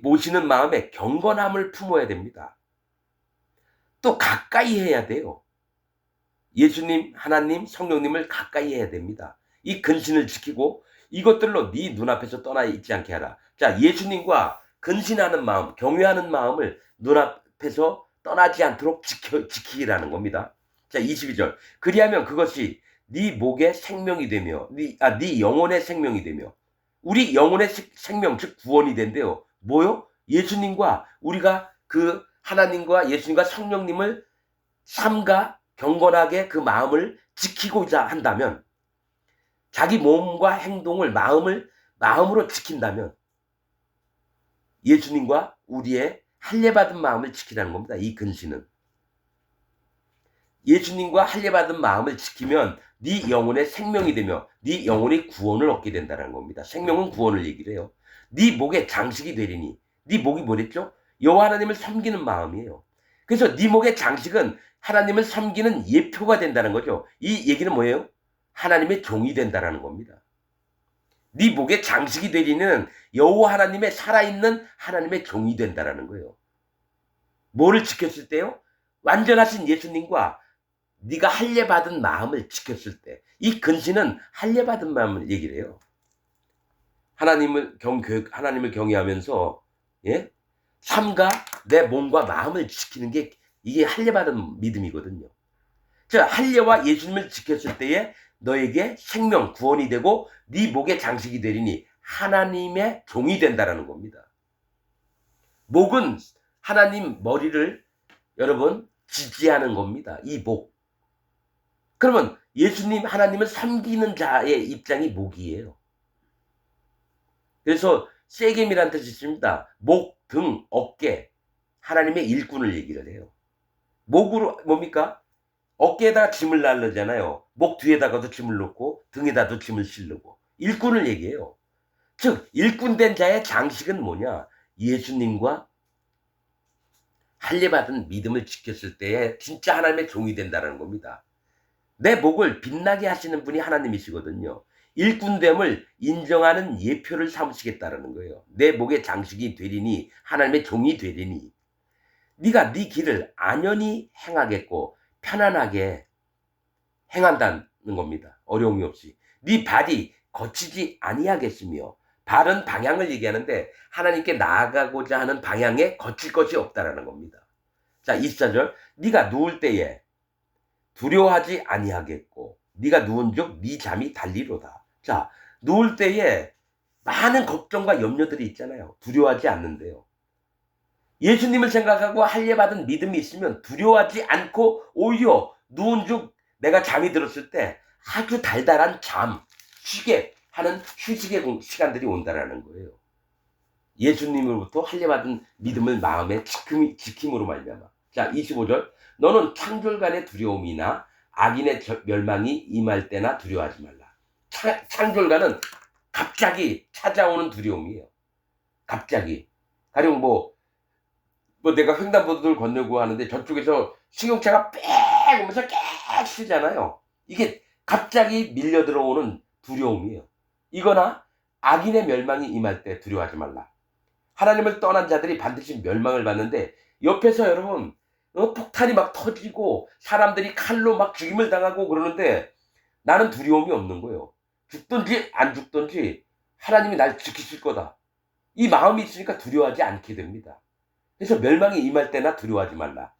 모시는 마음에 경건함을 품어야 됩니다. 또 가까이 해야 돼요. 예수님, 하나님, 성령님을 가까이 해야 됩니다. 이 근신을 지키고 이것들로 네 눈앞에서 떠나 있지 않게 하라. 자, 예수님과 근신하는 마음, 경외하는 마음을 눈앞에서 떠나지 않도록 지키라는 겁니다. 자, 22절. 그리하면 그것이 네 목의 생명이 되며 네 영혼의 생명이 되며. 우리 영혼의 생명, 즉 구원이 된대요. 뭐요? 예수님과 우리가 그 하나님과 예수님과 성령님을 삼가 경건하게 그 마음을 지키고자 한다면, 자기 몸과 행동을 마음으로 지킨다면 예수님과 우리의 할례받은 마음을 지키라는 겁니다. 이 근신은. 예수님과 할례받은 마음을 지키면 네 영혼의 생명이 되며 네 영혼이 구원을 얻게 된다는 겁니다. 생명은 구원을 얘기를 해요. 네 목에 장식이 되리니. 네 목이 뭐랬죠? 여호와 하나님을 섬기는 마음이에요. 그래서 네 목의 장식은 하나님을 섬기는 예표가 된다는 거죠. 이 얘기는 뭐예요? 하나님의 종이 된다는 겁니다. 네 목에 장식이 되리는 여호와 하나님의 살아있는 하나님의 종이 된다는 거예요. 뭐를 지켰을 때요? 완전하신 예수님과 네가 할례받은 마음을 지켰을 때. 이 근신은 할례받은 마음을 얘기를 해요. 하나님을 경외하면서, 예? 삼가 내 몸과 마음을 지키는 게 이게 할례받은 믿음이거든요. 자, 할례와 예수님을 지켰을 때에 너에게 생명, 구원이 되고 네 목의 장식이 되리니 하나님의 종이 된다라는 겁니다. 목은 하나님 머리를 여러분 지지하는 겁니다. 이 목. 그러면 예수님, 하나님을 섬기는 자의 입장이 목이에요. 그래서 세겜이라는 뜻이 있습니다. 목, 등, 어깨. 하나님의 일꾼을 얘기를 해요. 목으로 뭡니까? 어깨에다가 짐을 날르잖아요. 목 뒤에다가도 짐을 놓고 등에다도 짐을 실르고. 일꾼을 얘기해요. 즉 일꾼된 자의 장식은 뭐냐? 예수님과 할례받은 믿음을 지켰을 때에 진짜 하나님의 종이 된다는 겁니다. 내 목을 빛나게 하시는 분이 하나님이시거든요. 일꾼됨을 인정하는 예표를 삼으시겠다는 거예요. 내 목의 장식이 되리니, 하나님의 종이 되리니 네가 네 길을 안연히 행하겠고 편안하게 행한다는 겁니다. 어려움이 없이. 네 발이 거치지 아니하겠으며. 발은 방향을 얘기하는데 하나님께 나아가고자 하는 방향에 거칠 것이 없다라는 겁니다. 자, 24절. 네가 누울 때에 두려워하지 아니하겠고 네가 누운즉 네 잠이 달리로다. 자, 누울 때에 많은 걱정과 염려들이 있잖아요. 두려워하지 않는데요. 예수님을 생각하고 할례받은 믿음이 있으면 두려워하지 않고 오히려 누운즉 내가 잠이 들었을 때 아주 달달한 잠, 쉬게 하는 휴식의 시간들이 온다라는 거예요. 예수님으로부터 할례받은 믿음을 마음에 지킴으로 말미암아. 자, 25절. 너는 창졸간의 두려움이나 악인의 멸망이 임할 때나 두려워하지 말라. 창졸간은 갑자기 찾아오는 두려움이에요. 갑자기. 가령 내가 횡단보도를 건너고 하는데 저쪽에서 승용차가 빽 오면서 깨 쓰잖아요. 이게 갑자기 밀려 들어오는 두려움이에요. 이거나 악인의 멸망이 임할 때 두려워하지 말라. 하나님을 떠난 자들이 반드시 멸망을 받는데 옆에서 여러분 폭탄이 막 터지고 사람들이 칼로 막 죽임을 당하고 그러는데 나는 두려움이 없는 거예요. 죽든지 안 죽든지 하나님이 날 지키실 거다. 이 마음이 있으니까 두려워하지 않게 됩니다. 그래서 멸망이 임할 때나 두려워하지 말라.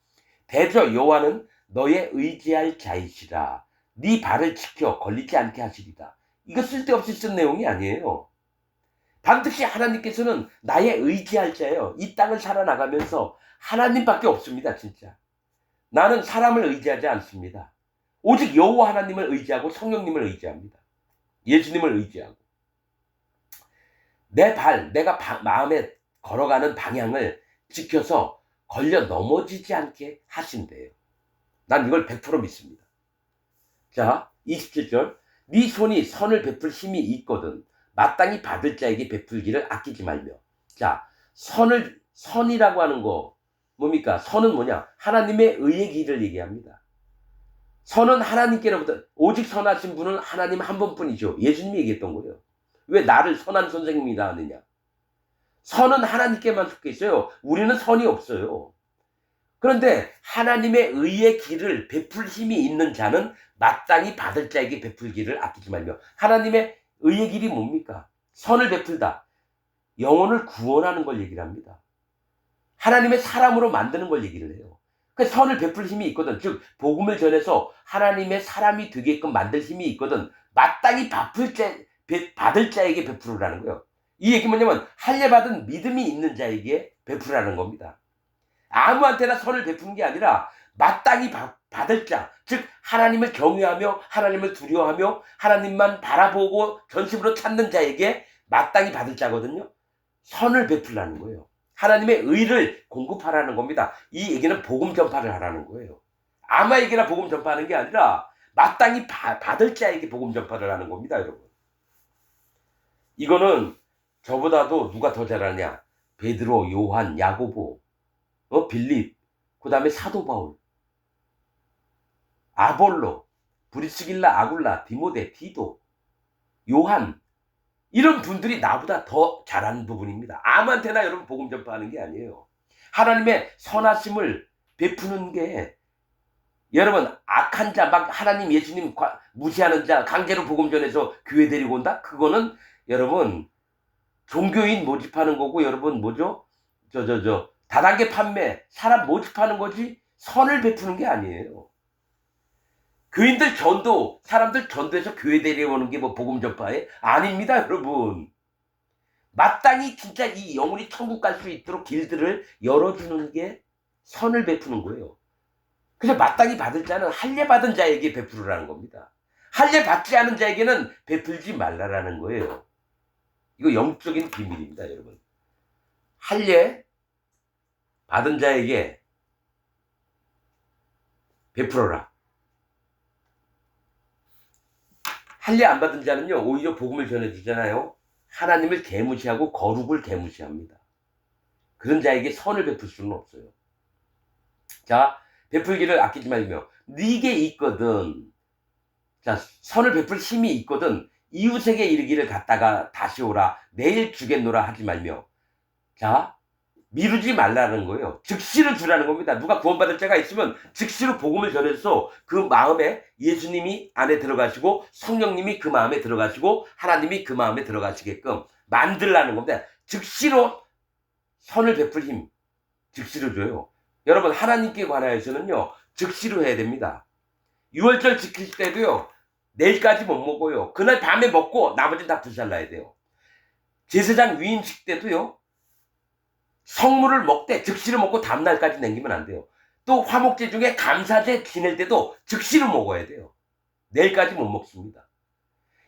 대저 여호와는 너의 의지할 자이시라. 네 발을 지켜 걸리지 않게 하시리다. 이거 쓸데없이 쓴 내용이 아니에요. 반드시 하나님께서는 나의 의지할 자예요. 이 땅을 살아나가면서 하나님밖에 없습니다. 진짜. 나는 사람을 의지하지 않습니다. 오직 여호와 하나님을 의지하고 성령님을 의지합니다. 예수님을 의지하고. 내 발, 내가 마음에 걸어가는 방향을 지켜서 걸려 넘어지지 않게 하신대요. 난 이걸 100% 믿습니다. 자, 27절. 네 손이 선을 베풀 힘이 있거든 마땅히 받을 자에게 베풀기를 아끼지 말며. 자, 선이라고 하는 거 뭡니까? 선은 뭐냐? 하나님의 의의 길을 얘기합니다. 선은 하나님께로부터, 오직 선하신 분은 하나님 한 분뿐이죠. 예수님이 얘기했던 거예요. 왜 나를 선한 선생님이라 하느냐? 선은 하나님께만 속해 있어요. 우리는 선이 없어요. 그런데 하나님의 의의 길을 베풀 힘이 있는 자는 마땅히 받을 자에게 베풀기를 아끼지 말며. 하나님의 의의 길이 뭡니까? 선을 베풀다. 영혼을 구원하는 걸 얘기를 합니다. 하나님의 사람으로 만드는 걸 얘기를 해요. 그 선을 베풀 힘이 있거든. 즉 복음을 전해서 하나님의 사람이 되게끔 만들 힘이 있거든. 마땅히 받을 자에게 베풀으라는 거예요. 이 얘기 뭐냐면 할례 받은 믿음이 있는 자에게 베풀으라는 겁니다. 아무한테나 선을 베푸는 게 아니라 마땅히 받을 자, 즉 하나님을 경외하며 하나님을 두려워하며 하나님만 바라보고 전심으로 찾는 자에게 마땅히 받을 자거든요. 선을 베풀라는 거예요. 하나님의 의를 공급하라는 겁니다. 이 얘기는 복음 전파를 하라는 거예요. 아무에게나 복음 전파하는 게 아니라 마땅히 받을 자에게 복음 전파를 하는 겁니다, 여러분. 이거는 저보다도 누가 더 잘하냐? 베드로, 요한, 야고보, 빌립, 그 다음에 사도 바울, 아볼로, 브리스길라, 아굴라, 디모데, 디도, 요한, 이런 분들이 나보다 더 잘하는 부분입니다. 아무한테나 여러분 복음 전파하는 게 아니에요. 하나님의 선하심을 베푸는 게, 여러분 악한 자, 막 하나님 예수님 무시하는 자 강제로 복음 전해서 교회 데리고 온다? 그거는 여러분 종교인 모집하는 거고, 여러분 뭐죠? 다단계 판매, 사람 모집하는 거지 선을 베푸는 게 아니에요. 교인들 전도, 사람들 전도해서 교회 데려오는 게 뭐 복음 전파에? 아닙니다, 여러분. 마땅히 진짜 이 영혼이 천국 갈 수 있도록 길들을 열어주는 게 선을 베푸는 거예요. 그래서 마땅히 받을 자는 할례 받은 자에게 베풀으라는 겁니다. 할례 받지 않은 자에게는 베풀지 말라라는 거예요. 이거 영적인 비밀입니다, 여러분. 할례 받은 자에게 베풀어라. 할례 안 받은 자는요, 오히려 복음을 전해주잖아요. 하나님을 개무시하고 거룩을 개무시합니다. 그런 자에게 선을 베풀 수는 없어요. 자, 베풀기를 아끼지 말며 네게 있거든. 자, 선을 베풀 힘이 있거든. 이웃에게 이르기를 갔다가 다시 오라. 내일 주겠노라 하지 말며. 자, 미루지 말라는 거예요. 즉시를 주라는 겁니다. 누가 구원받을 자가 있으면 즉시로 복음을 전해서 그 마음에 예수님이 안에 들어가시고 성령님이 그 마음에 들어가시고 하나님이 그 마음에 들어가시게끔 만들라는 겁니다. 즉시로 선을 베풀 힘, 즉시로 줘요. 여러분 하나님께 관하여서는요, 즉시로 해야 됩니다. 6월절 지킬 때도요, 내일까지 못 먹어요. 그날 밤에 먹고 나머지는 다 불살라야 돼요. 제사장 위임식 때도요, 성물을 먹되 즉시로 먹고 다음날까지 남기면 안 돼요. 또 화목제 중에 감사제 지낼 때도 즉시로 먹어야 돼요. 내일까지 못 먹습니다.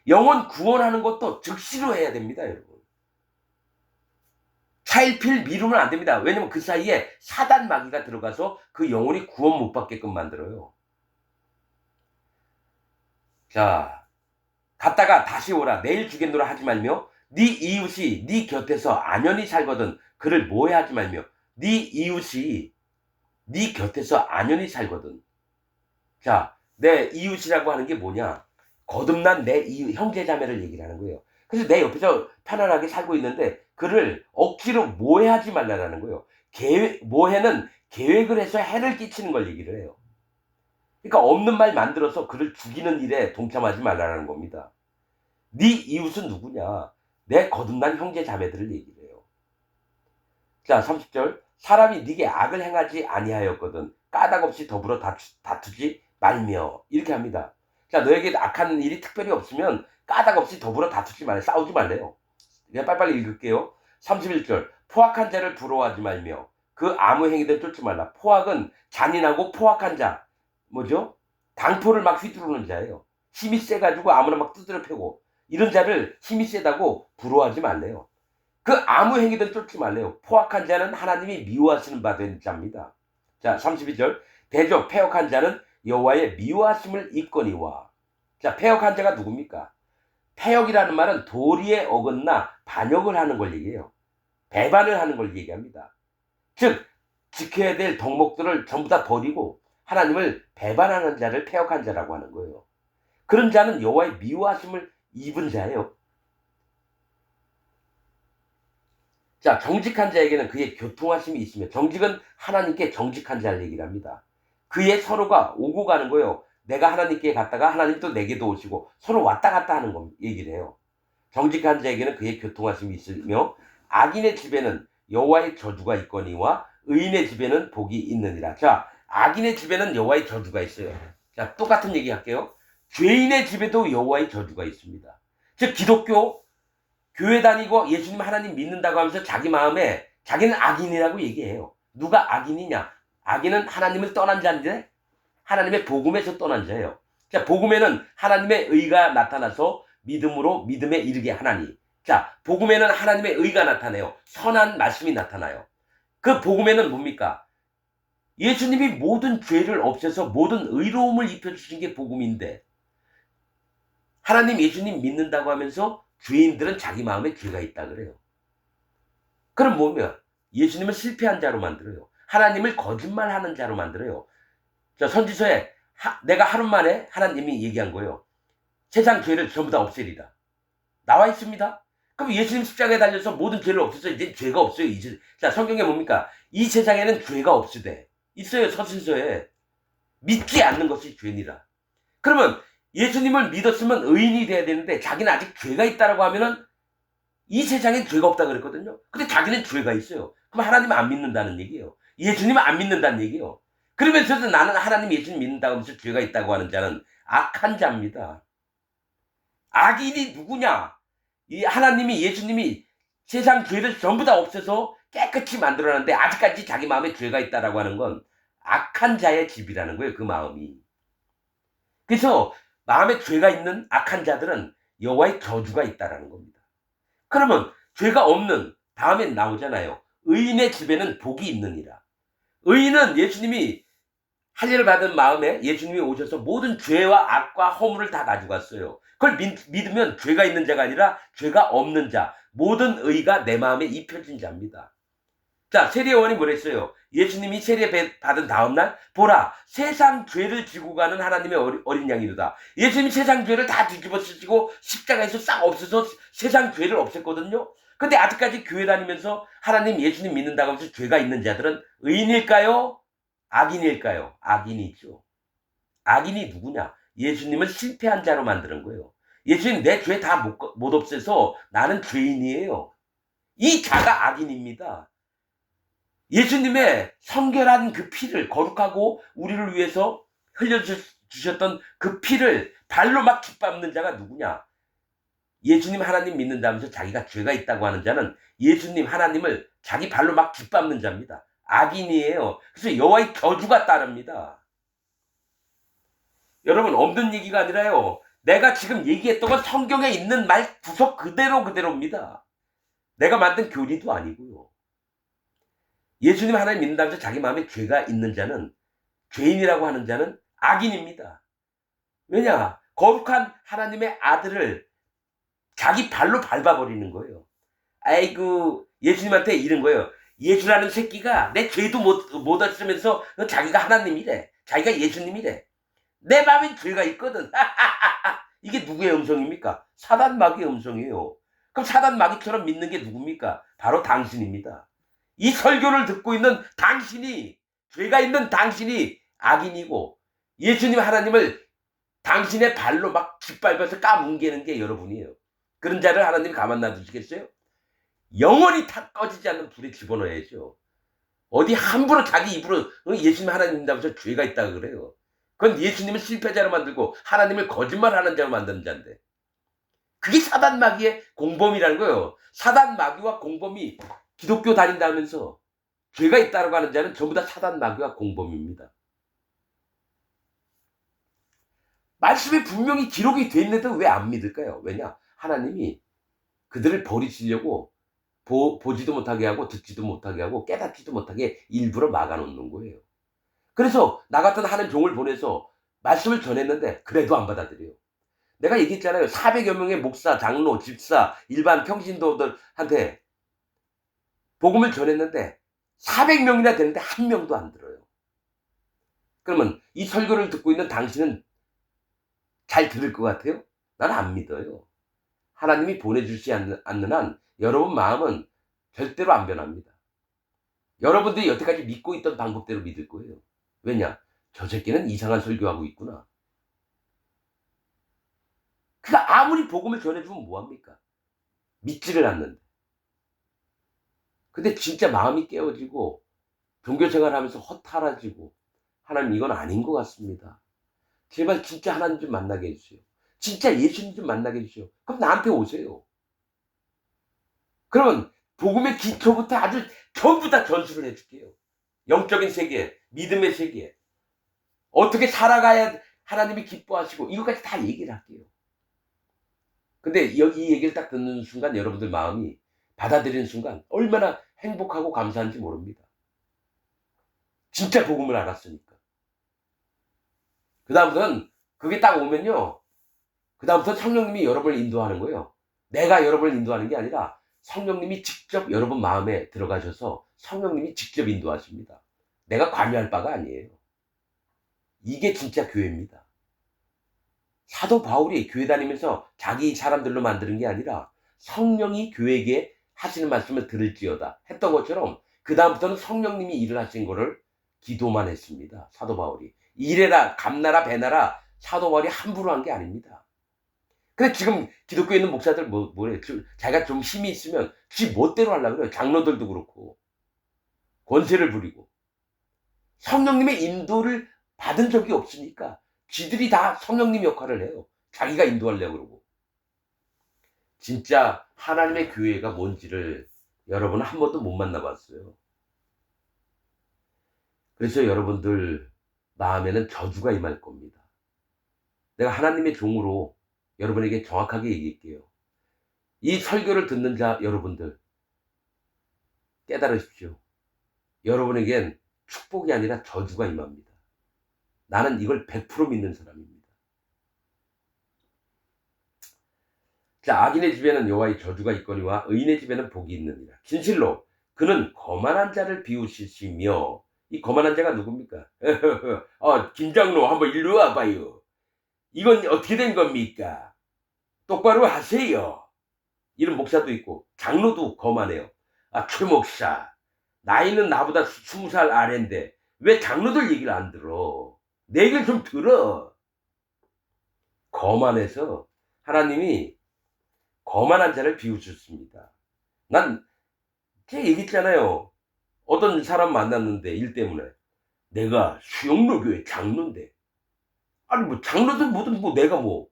영혼 구원하는 것도 즉시로 해야 됩니다, 여러분. 차일피일 미루면 안 됩니다. 왜냐면 그 사이에 사단 마귀가 들어가서 그 영혼이 구원 못 받게끔 만들어요. 자, 갔다가 다시 오라. 내일 주겠노라 하지 말며 네 이웃이 네 곁에서 안연히 살거든 그를 모해하지 말며. 네 이웃이 네 곁에서 안연히 살거든. 자, 내 이웃이라고 하는 게 뭐냐? 거듭난 내 이웃, 형제자매를 얘기를 하는 거예요. 그래서 내 옆에서 편안하게 살고 있는데 그를 억지로 모해하지 말라라는 거예요. 모해는 계획을 해서 해를 끼치는 걸 얘기를 해요. 그러니까 없는 말 만들어서 그를 죽이는 일에 동참하지 말라는 겁니다. 네 이웃은 누구냐? 내 거듭난 형제 자매들을 얘기를 해요. 자, 30절. 사람이 네게 악을 행하지 아니하였거든 까닭 없이 더불어 다투지 말며 이렇게 합니다. 자, 너에게 악한 일이 특별히 없으면 까닭 없이 더불어 다투지 말래. 싸우지 말래요. 그냥 빨리빨리 읽을게요. 31절. 포악한 자를 부러워하지 말며 그 아무 행위든 쫓지 말라. 포악은 잔인하고 포악한 자. 뭐죠? 당포를 막 휘두르는 자예요. 힘이 세가지고 아무나 막 두드려 패고 이런 자를 힘이 세다고 부러워하지 말래요. 그 아무 행위든 쫓지 말래요. 포악한 자는 하나님이 미워하시는 바 된 자입니다. 자, 32절. 대저 패역한 자는 여호와의 미워하심을 입거니와. 자, 패역한 자가 누굽니까? 패역이라는 말은 도리에 어긋나 반역을 하는 걸 얘기해요. 배반을 하는 걸 얘기합니다. 즉 지켜야 될 덕목들을 전부 다 버리고 하나님을 배반하는 자를 패역한 자라고 하는 거예요. 그런 자는 여호와의 미워하심을 입은 자예요. 자, 정직한 자에게는 그의 교통하심이 있으며, 정직은 하나님께 정직한 자를 얘기를 합니다. 그의 서로가 오고 가는 거예요. 내가 하나님께 갔다가 하나님 또 내게도 오시고 서로 왔다 갔다 하는 거 얘기를 해요. 정직한 자에게는 그의 교통하심이 있으며 악인의 집에는 여호와의 저주가 있거니와 의인의 집에는 복이 있느니라. 자, 악인의 집에는 여호와의 저주가 있어요. 자, 똑같은 얘기 할게요. 죄인의 집에도 여호와의 저주가 있습니다. 즉 기독교 교회 다니고 예수님 하나님 믿는다고 하면서 자기 마음에 자기는 악인이라고 얘기해요. 누가 악인이냐? 악인은 하나님을 떠난 자인데 하나님의 복음에서 떠난 자예요. 자, 복음에는 하나님의 의가 나타나서 믿음으로 믿음에 이르게 하나니. 자, 복음에는 하나님의 의가 나타나요. 선한 말씀이 나타나요. 그 복음에는 뭡니까? 예수님이 모든 죄를 없애서 모든 의로움을 입혀주신 게 복음인데 하나님 예수님 믿는다고 하면서 죄인들은 자기 마음에 죄가 있다 그래요. 그럼 뭐면 예수님을 실패한 자로 만들어요. 하나님을 거짓말하는 자로 만들어요. 자, 선지서에 내가 하루 만에 하나님이 얘기한 거예요. 세상 죄를 전부 다 없애리라. 나와 있습니다. 그럼 예수님 십자가에 달려서 모든 죄를 없애서 이제 죄가 없어요. 이제 자, 성경에 뭡니까? 이 세상에는 죄가 없으되 있어요. 서신서에 믿지 않는 것이 죄니라. 그러면 예수님을 믿었으면 의인이 돼야 되는데 자기는 아직 죄가 있다라고 하면은 이 세상엔 죄가 없다 그랬거든요. 근데 자기는 죄가 있어요. 그럼 하나님을 안 믿는다는 얘기예요. 예수님을 안 믿는다는 얘기예요. 그러면서도 나는 하나님 예수님 믿는다고 하면서 죄가 있다고 하는 자는 악한 자입니다. 악인이 누구냐? 이 하나님이 예수님이 세상 죄를 전부 다 없애서 깨끗이 만들어놨는데 아직까지 자기 마음에 죄가 있다라고 하는 건 악한 자의 집이라는 거예요. 그 마음이. 그래서 마음에 죄가 있는 악한 자들은 여호와의 저주가 있다라는 겁니다. 그러면 죄가 없는 다음에 나오잖아요. 의인의 집에는 복이 있느니라. 의인은 예수님이 할례를 받은 마음에 예수님이 오셔서 모든 죄와 악과 허물을 다 가져갔어요. 그걸 믿으면 죄가 있는 자가 아니라 죄가 없는 자, 모든 의가 내 마음에 입혀진 자입니다. 자, 세례요한이 뭐랬어요? 예수님이 세례 받은 다음날 보라 세상 죄를 지고 가는 하나님의 어린 양이로다. 예수님이 세상 죄를 다 뒤집어 쓰시고 십자가에서 싹 없애서 세상 죄를 없앴거든요. 근데 아직까지 교회 다니면서 하나님 예수님 믿는다고 하면서 죄가 있는 자들은 의인일까요? 악인일까요? 악인이죠. 악인이 누구냐? 예수님을 실패한 자로 만드는 거예요. 예수님 내 죄 다 못 없애서 나는 죄인이에요. 이 자가 악인입니다. 예수님의 성결한 그 피를 거룩하고 우리를 위해서 흘려주셨던 그 피를 발로 막 짓밟는 자가 누구냐? 예수님 하나님 믿는다면서 자기가 죄가 있다고 하는 자는 예수님 하나님을 자기 발로 막 짓밟는 자입니다. 악인이에요. 그래서 여호와의 저주가 따릅니다. 여러분 없는 얘기가 아니라요. 내가 지금 얘기했던 건 성경에 있는 말 구석 그대로입니다. 내가 만든 교리도 아니고요. 예수님 하나님 믿는다면서 자기 마음에 죄가 있는 자는 죄인이라고 하는 자는 악인입니다. 왜냐? 거룩한 하나님의 아들을 자기 발로 밟아버리는 거예요. 아이고 예수님한테 이런 거예요. 예수라는 새끼가 내 죄도 못 없으면서 자기가 하나님이래. 자기가 예수님이래. 내 마음엔 죄가 있거든. 이게 누구의 음성입니까? 사단 마귀의 음성이에요. 그럼 사단 마귀처럼 믿는 게 누굽니까? 바로 당신입니다. 이 설교를 듣고 있는 당신이, 죄가 있는 당신이 악인이고, 예수님 하나님을 당신의 발로 막 짓밟아서 까뭉개는 게 여러분이에요. 그런 자를 하나님이 가만 놔두시겠어요? 영원히 다 꺼지지 않는 불에 집어넣어야죠. 어디 함부로 자기 입으로 예수님 하나님 믿다면서 죄가 있다고 그래요. 그건 예수님을 실패자로 만들고 하나님을 거짓말하는 자로 만드는 자인데, 그게 사단 마귀의 공범이라는 거예요. 사단 마귀와 공범이 기독교 다닌다면서 죄가 있다고 하는 자는 전부 다 사단 마귀와 공범입니다. 말씀에 분명히 기록이 돼 있는데도 왜 안 믿을까요? 왜냐? 하나님이 그들을 버리시려고 보지도 못하게 하고 듣지도 못하게 하고 깨닫지도 못하게 일부러 막아놓는 거예요. 그래서 나 같은 하는 종을 보내서 말씀을 전했는데 그래도 안 받아들여요. 내가 얘기했잖아요. 400여 명의 목사, 장로, 집사, 일반 평신도들한테 복음을 전했는데 400명이나 되는데 한 명도 안 들어요. 그러면 이 설교를 듣고 있는 당신은 잘 들을 것 같아요? 나는 안 믿어요. 하나님이 보내주지 않는 한 여러분 마음은 절대로 안 변합니다. 여러분들이 여태까지 믿고 있던 방법대로 믿을 거예요. 왜냐? 저 새끼는 이상한 설교하고 있구나. 그가 아무리 복음을 전해주면 뭐합니까? 믿지를 않는데. 근데 진짜 마음이 깨어지고 종교생활하면서 허탈해지고, 하나님 이건 아닌 것 같습니다. 제발 진짜 하나님 좀 만나게 해주세요. 진짜 예수님 좀 만나게 해주세요. 그럼 나한테 오세요. 그러면 복음의 기초부터 아주 전부 다 전수를 해줄게요. 영적인 세계, 믿음의 세계, 어떻게 살아가야 하나님이 기뻐하시고, 이것까지 다 얘기를 할게요. 근데 이 얘기를 딱 듣는 순간 여러분들 마음이 받아들이는 순간 얼마나 행복하고 감사한지 모릅니다. 진짜 복음을 알았으니까. 그 다음부터는 그게 딱 오면요, 그 다음부터 성령님이 여러분을 인도하는 거예요. 내가 여러분을 인도하는 게 아니라 성령님이 직접 여러분 마음에 들어가셔서 성령님이 직접 인도하십니다. 내가 관여할 바가 아니에요. 이게 진짜 교회입니다. 사도 바울이 교회 다니면서 자기 사람들로 만드는 게 아니라 성령이 교회에게 하시는 말씀을 들을지어다 했던 것처럼, 그 다음부터는 성령님이 일을 하신 거를 기도만 했습니다. 사도 바울이 이래라 감나라 배나라 사도 바울이 함부로 한 게 아닙니다. 근데 지금 기독교에 있는 목사들 뭐래? 자기가 좀 힘이 있으면 지 멋대로 하려고 그래요. 장로들도 그렇고 권세를 부리고 성령님의 인도를 받은 적이 없으니까 지들이 다 성령님 역할을 해요. 자기가 인도하려고 그러고. 진짜 하나님의 교회가 뭔지를 여러분은 한 번도 못 만나봤어요. 그래서 여러분들 마음에는 저주가 임할 겁니다. 내가 하나님의 종으로 여러분에게 정확하게 얘기할게요. 이 설교를 듣는 자 여러분들 깨달으십시오. 여러분에겐 축복이 아니라 저주가 임합니다. 나는 이걸 100% 믿는 사람입니다. 자, 악인의 집에는 여호와의 저주가 있거니와 의인의 집에는 복이 있느니라. 진실로 그는 거만한 자를 비우시며, 이 거만한 자가 누굽니까? 김장로 한번 일로 와봐요. 이건 어떻게 된 겁니까? 똑바로 하세요. 이런 목사도 있고 장로도 거만해요. 최 목사, 나이는 나보다 20살 아래인데 왜 장로들 얘기를 안 들어? 내 얘기를 좀 들어. 거만해서 하나님이 거만한 자를 비우셨습니다. 난 제가 얘기했잖아요. 어떤 사람 만났는데 일 때문에, 내가 수영로교회 장로인데, 아니 뭐 장로든 뭐든 뭐 내가 뭐,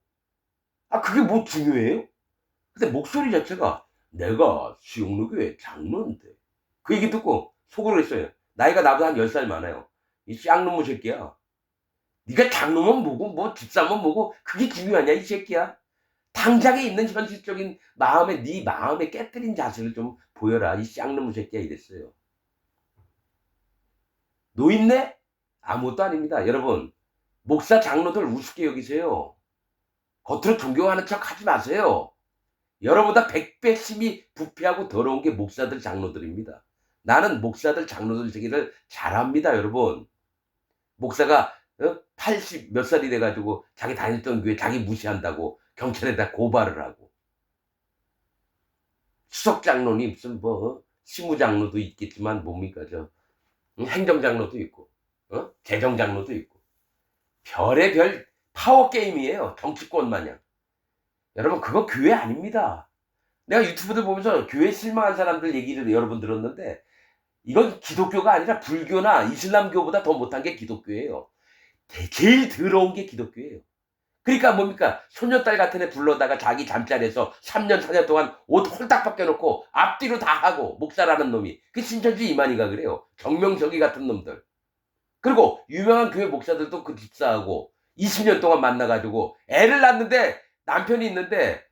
그게 뭐 중요해요? 근데 목소리 자체가 내가 수영로교회 장로인데, 그 얘기 듣고 속으로 했어요. 나이가 나보다 한 10살 많아요. 이 쌍놈의 새끼야. 네가 장로면 뭐고 뭐 집사면 뭐고 그게 중요하냐 이 새끼야. 당장에 있는 현실적인 마음에, 네 마음에 깨뜨린 자세를 좀 보여라 이 쌍놈의 새끼야 이랬어요. 노인네? 아무것도 아닙니다. 여러분, 목사 장로들 우습게 여기세요. 겉으로 존경하는 척 하지 마세요. 여러분보다 100배 심히 부패하고 더러운 게 목사들 장로들입니다. 나는 목사들 장로들 얘기를 잘합니다. 여러분, 목사가 80 몇 살이 돼 가지고 자기 다녔던 교회 자기 무시한다고 경찰에다 고발을 하고, 수석 장로니 무슨 뭐 시무 장로도 있겠지만 뭡니까 행정 장로도 있고 재정 장로도 있고, 별의별 파워 게임이에요. 정치권 마냥. 여러분 그거 교회 아닙니다. 내가 유튜브들 보면서 교회 실망한 사람들 얘기를 여러 번 들었는데, 이건 기독교가 아니라 불교나 이슬람교보다 더 못한 게 기독교예요. 제일 더러운 게 기독교예요. 그러니까 뭡니까? 소녀딸 같은 애 불러다가 자기 잠자리에서 3년 4년 동안 옷 홀딱 벗겨놓고 앞뒤로 다 하고, 목사라는 놈이. 그 신천지 이만희가 그래요. 정명석이 같은 놈들. 그리고 유명한 교회 목사들도 그 집사하고 20년 동안 만나가지고 애를 낳는데, 남편이 있는데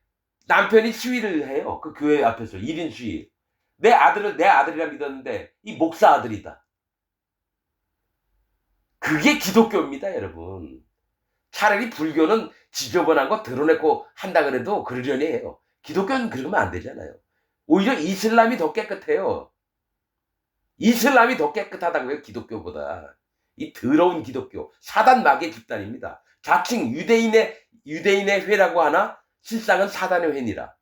남편이 시위를 해요. 그 교회 앞에서 1인 시위. 내 아들을 내 아들이라 믿었는데 이 목사 아들이다. 그게 기독교입니다, 여러분. 차라리 불교는 지저분한 거 드러내고 한다 그래도 그러려니 해요. 기독교는 그러면 안 되잖아요. 오히려 이슬람이 더 깨끗해요. 이슬람이 더 깨끗하다고요, 기독교보다. 이 더러운 기독교, 사단 마귀의 집단입니다. 자칭 유대인의 회라고 하나 실상은 사단의 회니라.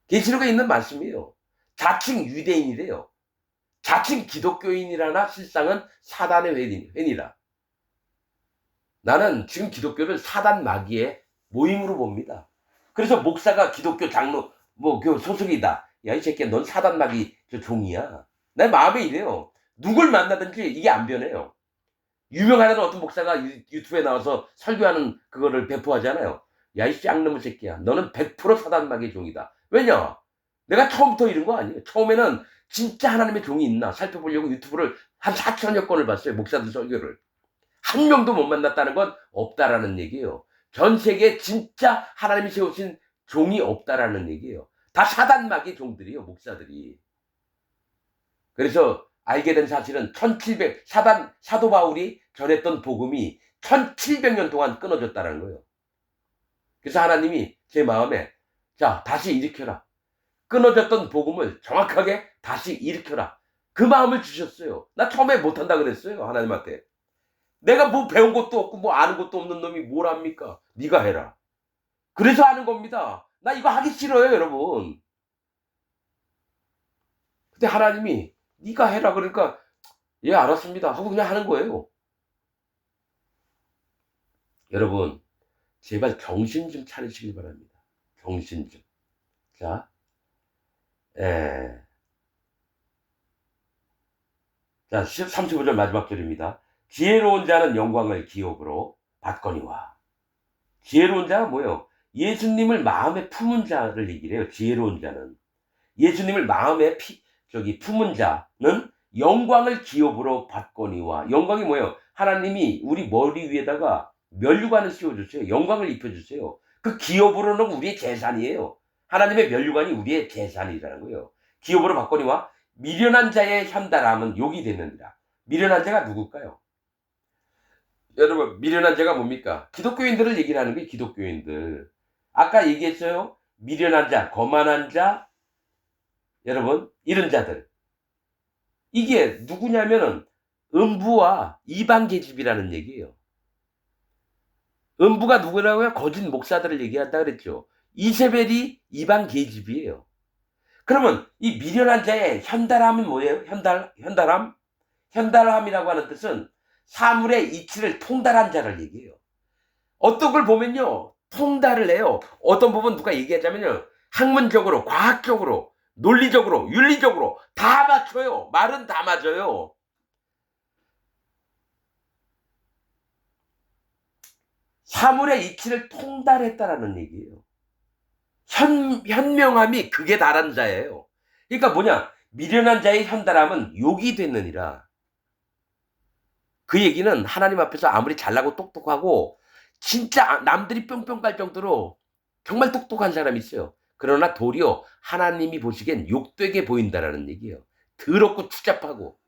계시록에 있는 말씀이에요. 자칭 유대인이래요. 자칭 기독교인이라나 실상은 사단의 회니라. 나는 지금 기독교를 사단 마귀의 모임으로 봅니다. 그래서 목사가 기독교 장로 교 소속이다. 야, 이 새끼야, 넌 사단 마귀 종이야. 내 마음에 이래요. 누굴 만나든지 이게 안 변해요. 유명하다는 어떤 목사가 유튜브에 나와서 설교하는 그거를 배포하잖아요. 야, 이 쌍놈의 새끼야, 너는 100% 사단 마귀의 종이다. 왜냐? 내가 처음부터 이런 거 아니에요. 처음에는 진짜 하나님의 종이 있나 살펴보려고 유튜브를 한 4천여 건을 봤어요. 목사들 설교를. 한 명도 못 만났다는 건 없다라는 얘기예요. 전 세계에 진짜 하나님이 세우신 종이 없다라는 얘기예요. 다 사단 마귀의 종들이에요, 목사들이. 그래서 알게 된 사실은 사도 바울이 전했던 복음이 1700년 동안 끊어졌다는 거예요. 그래서 하나님이 제 마음에, 자, 다시 일으켜라. 끊어졌던 복음을 정확하게 다시 일으켜라. 그 마음을 주셨어요. 나 처음에 못한다 그랬어요, 하나님한테. 내가 뭐 배운 것도 없고 뭐 아는 것도 없는 놈이 뭘 합니까? 네가 해라. 그래서 하는 겁니다. 나 이거 하기 싫어요, 여러분. 근데 하나님이 네가 해라 그러니까, 예, 알았습니다 하고 그냥 하는 거예요. 여러분, 제발 정신 좀 차리시길 바랍니다. 정신 좀. 자, 자, 35절 마지막 절입니다. 지혜로운 자는 영광을 기업으로 받거니와. 지혜로운 자가 뭐예요? 예수님을 마음에 품은 자를 얘기해요. 지혜로운 자는. 예수님을 마음에 품은 자는 영광을 기업으로 받거니와. 영광이 뭐예요? 하나님이 우리 머리 위에다가 면류관을 씌워주세요. 영광을 입혀주세요. 그 기업으로는 우리의 재산이에요. 하나님의 면류관이 우리의 재산이라는 거예요. 기업으로 받거니와 미련한 자의 현달함은 욕이 되느니라. 미련한 자가 누굴까요? 여러분, 미련한 자가 뭡니까? 기독교인들을 얘기를 하는 게 기독교인들. 아까 얘기했어요. 미련한 자, 거만한 자, 여러분, 이런 자들. 이게 누구냐면은 음부와 이방 계집이라는 얘기예요. 음부가 누구라고요? 거짓 목사들을 얘기한다 그랬죠. 이세벨이 이방 계집이에요. 그러면 이 미련한 자의 현달함은 뭐예요? 현달함? 현달함이라고 하는 뜻은 사물의 이치를 통달한 자를 얘기해요. 어떤 걸 보면요, 통달을 해요. 어떤 부분 누가 얘기하자면요, 학문적으로, 과학적으로, 논리적으로, 윤리적으로 다 맞춰요. 말은 다 맞아요. 사물의 이치를 통달했다라는 얘기예요. 현명함이 극에 달한 자예요. 그러니까 뭐냐, 미련한 자의 현달함은 욕이 됐느니라. 그 얘기는 하나님 앞에서 아무리 잘나고 똑똑하고 진짜 남들이 뿅뿅 갈 정도로 정말 똑똑한 사람이 있어요. 그러나 도리어 하나님이 보시기엔 욕되게 보인다라는 얘기예요. 더럽고 추잡하고.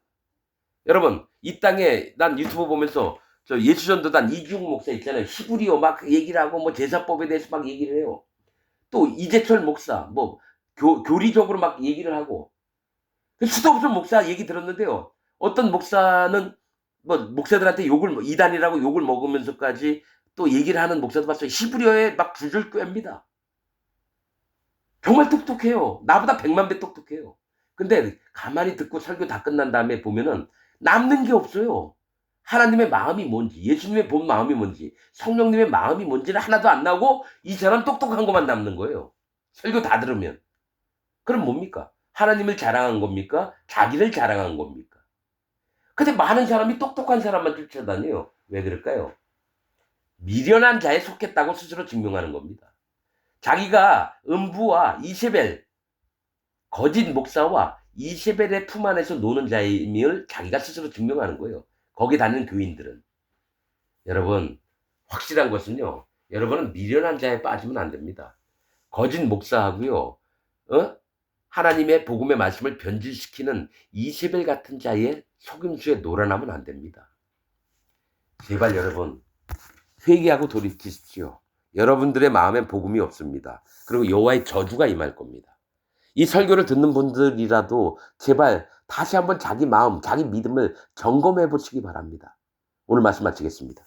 여러분, 이 땅에 난 유튜브 보면서 저 예수전도단 이중 목사 있잖아요. 히브리어 막 얘기를 하고 뭐 제사법에 대해서 막 얘기를 해요. 또 이재철 목사 뭐 교리적으로 막 얘기를 하고. 수도 없는 목사 얘기 들었는데요. 어떤 목사는 뭐 목사들한테 이단이라고 욕을 먹으면서까지 또 얘기를 하는 목사도 봤어요. 히브리어에 막 줄줄 꿰입니다. 정말 똑똑해요. 나보다 100만 배 똑똑해요. 근데 가만히 듣고 설교 다 끝난 다음에 보면은 남는 게 없어요. 하나님의 마음이 뭔지, 예수님의 본 마음이 뭔지, 성령님의 마음이 뭔지는 하나도 안 나오고 이 사람 똑똑한 것만 남는 거예요. 설교 다 들으면. 그럼 뭡니까? 하나님을 자랑한 겁니까? 자기를 자랑한 겁니까? 근데 많은 사람이 똑똑한 사람만 쫓아다녀요. 왜 그럴까요? 미련한 자에 속했다고 스스로 증명하는 겁니다. 자기가 음부와 이세벨, 거짓 목사와 이세벨의 품 안에서 노는 자임을 자기가 스스로 증명하는 거예요. 거기 다니는 교인들은. 여러분, 확실한 것은요. 여러분은 미련한 자에 빠지면 안 됩니다. 거짓 목사하고요. 하나님의 복음의 말씀을 변질시키는 이세벨 같은 자의 속임수에 놀아나면 안 됩니다. 제발 여러분, 회개하고 돌이키십시오. 여러분들의 마음엔 복음이 없습니다. 그리고 여호와의 저주가 임할 겁니다. 이 설교를 듣는 분들이라도 제발 다시 한번 자기 마음, 자기 믿음을 점검해 보시기 바랍니다. 오늘 말씀 마치겠습니다.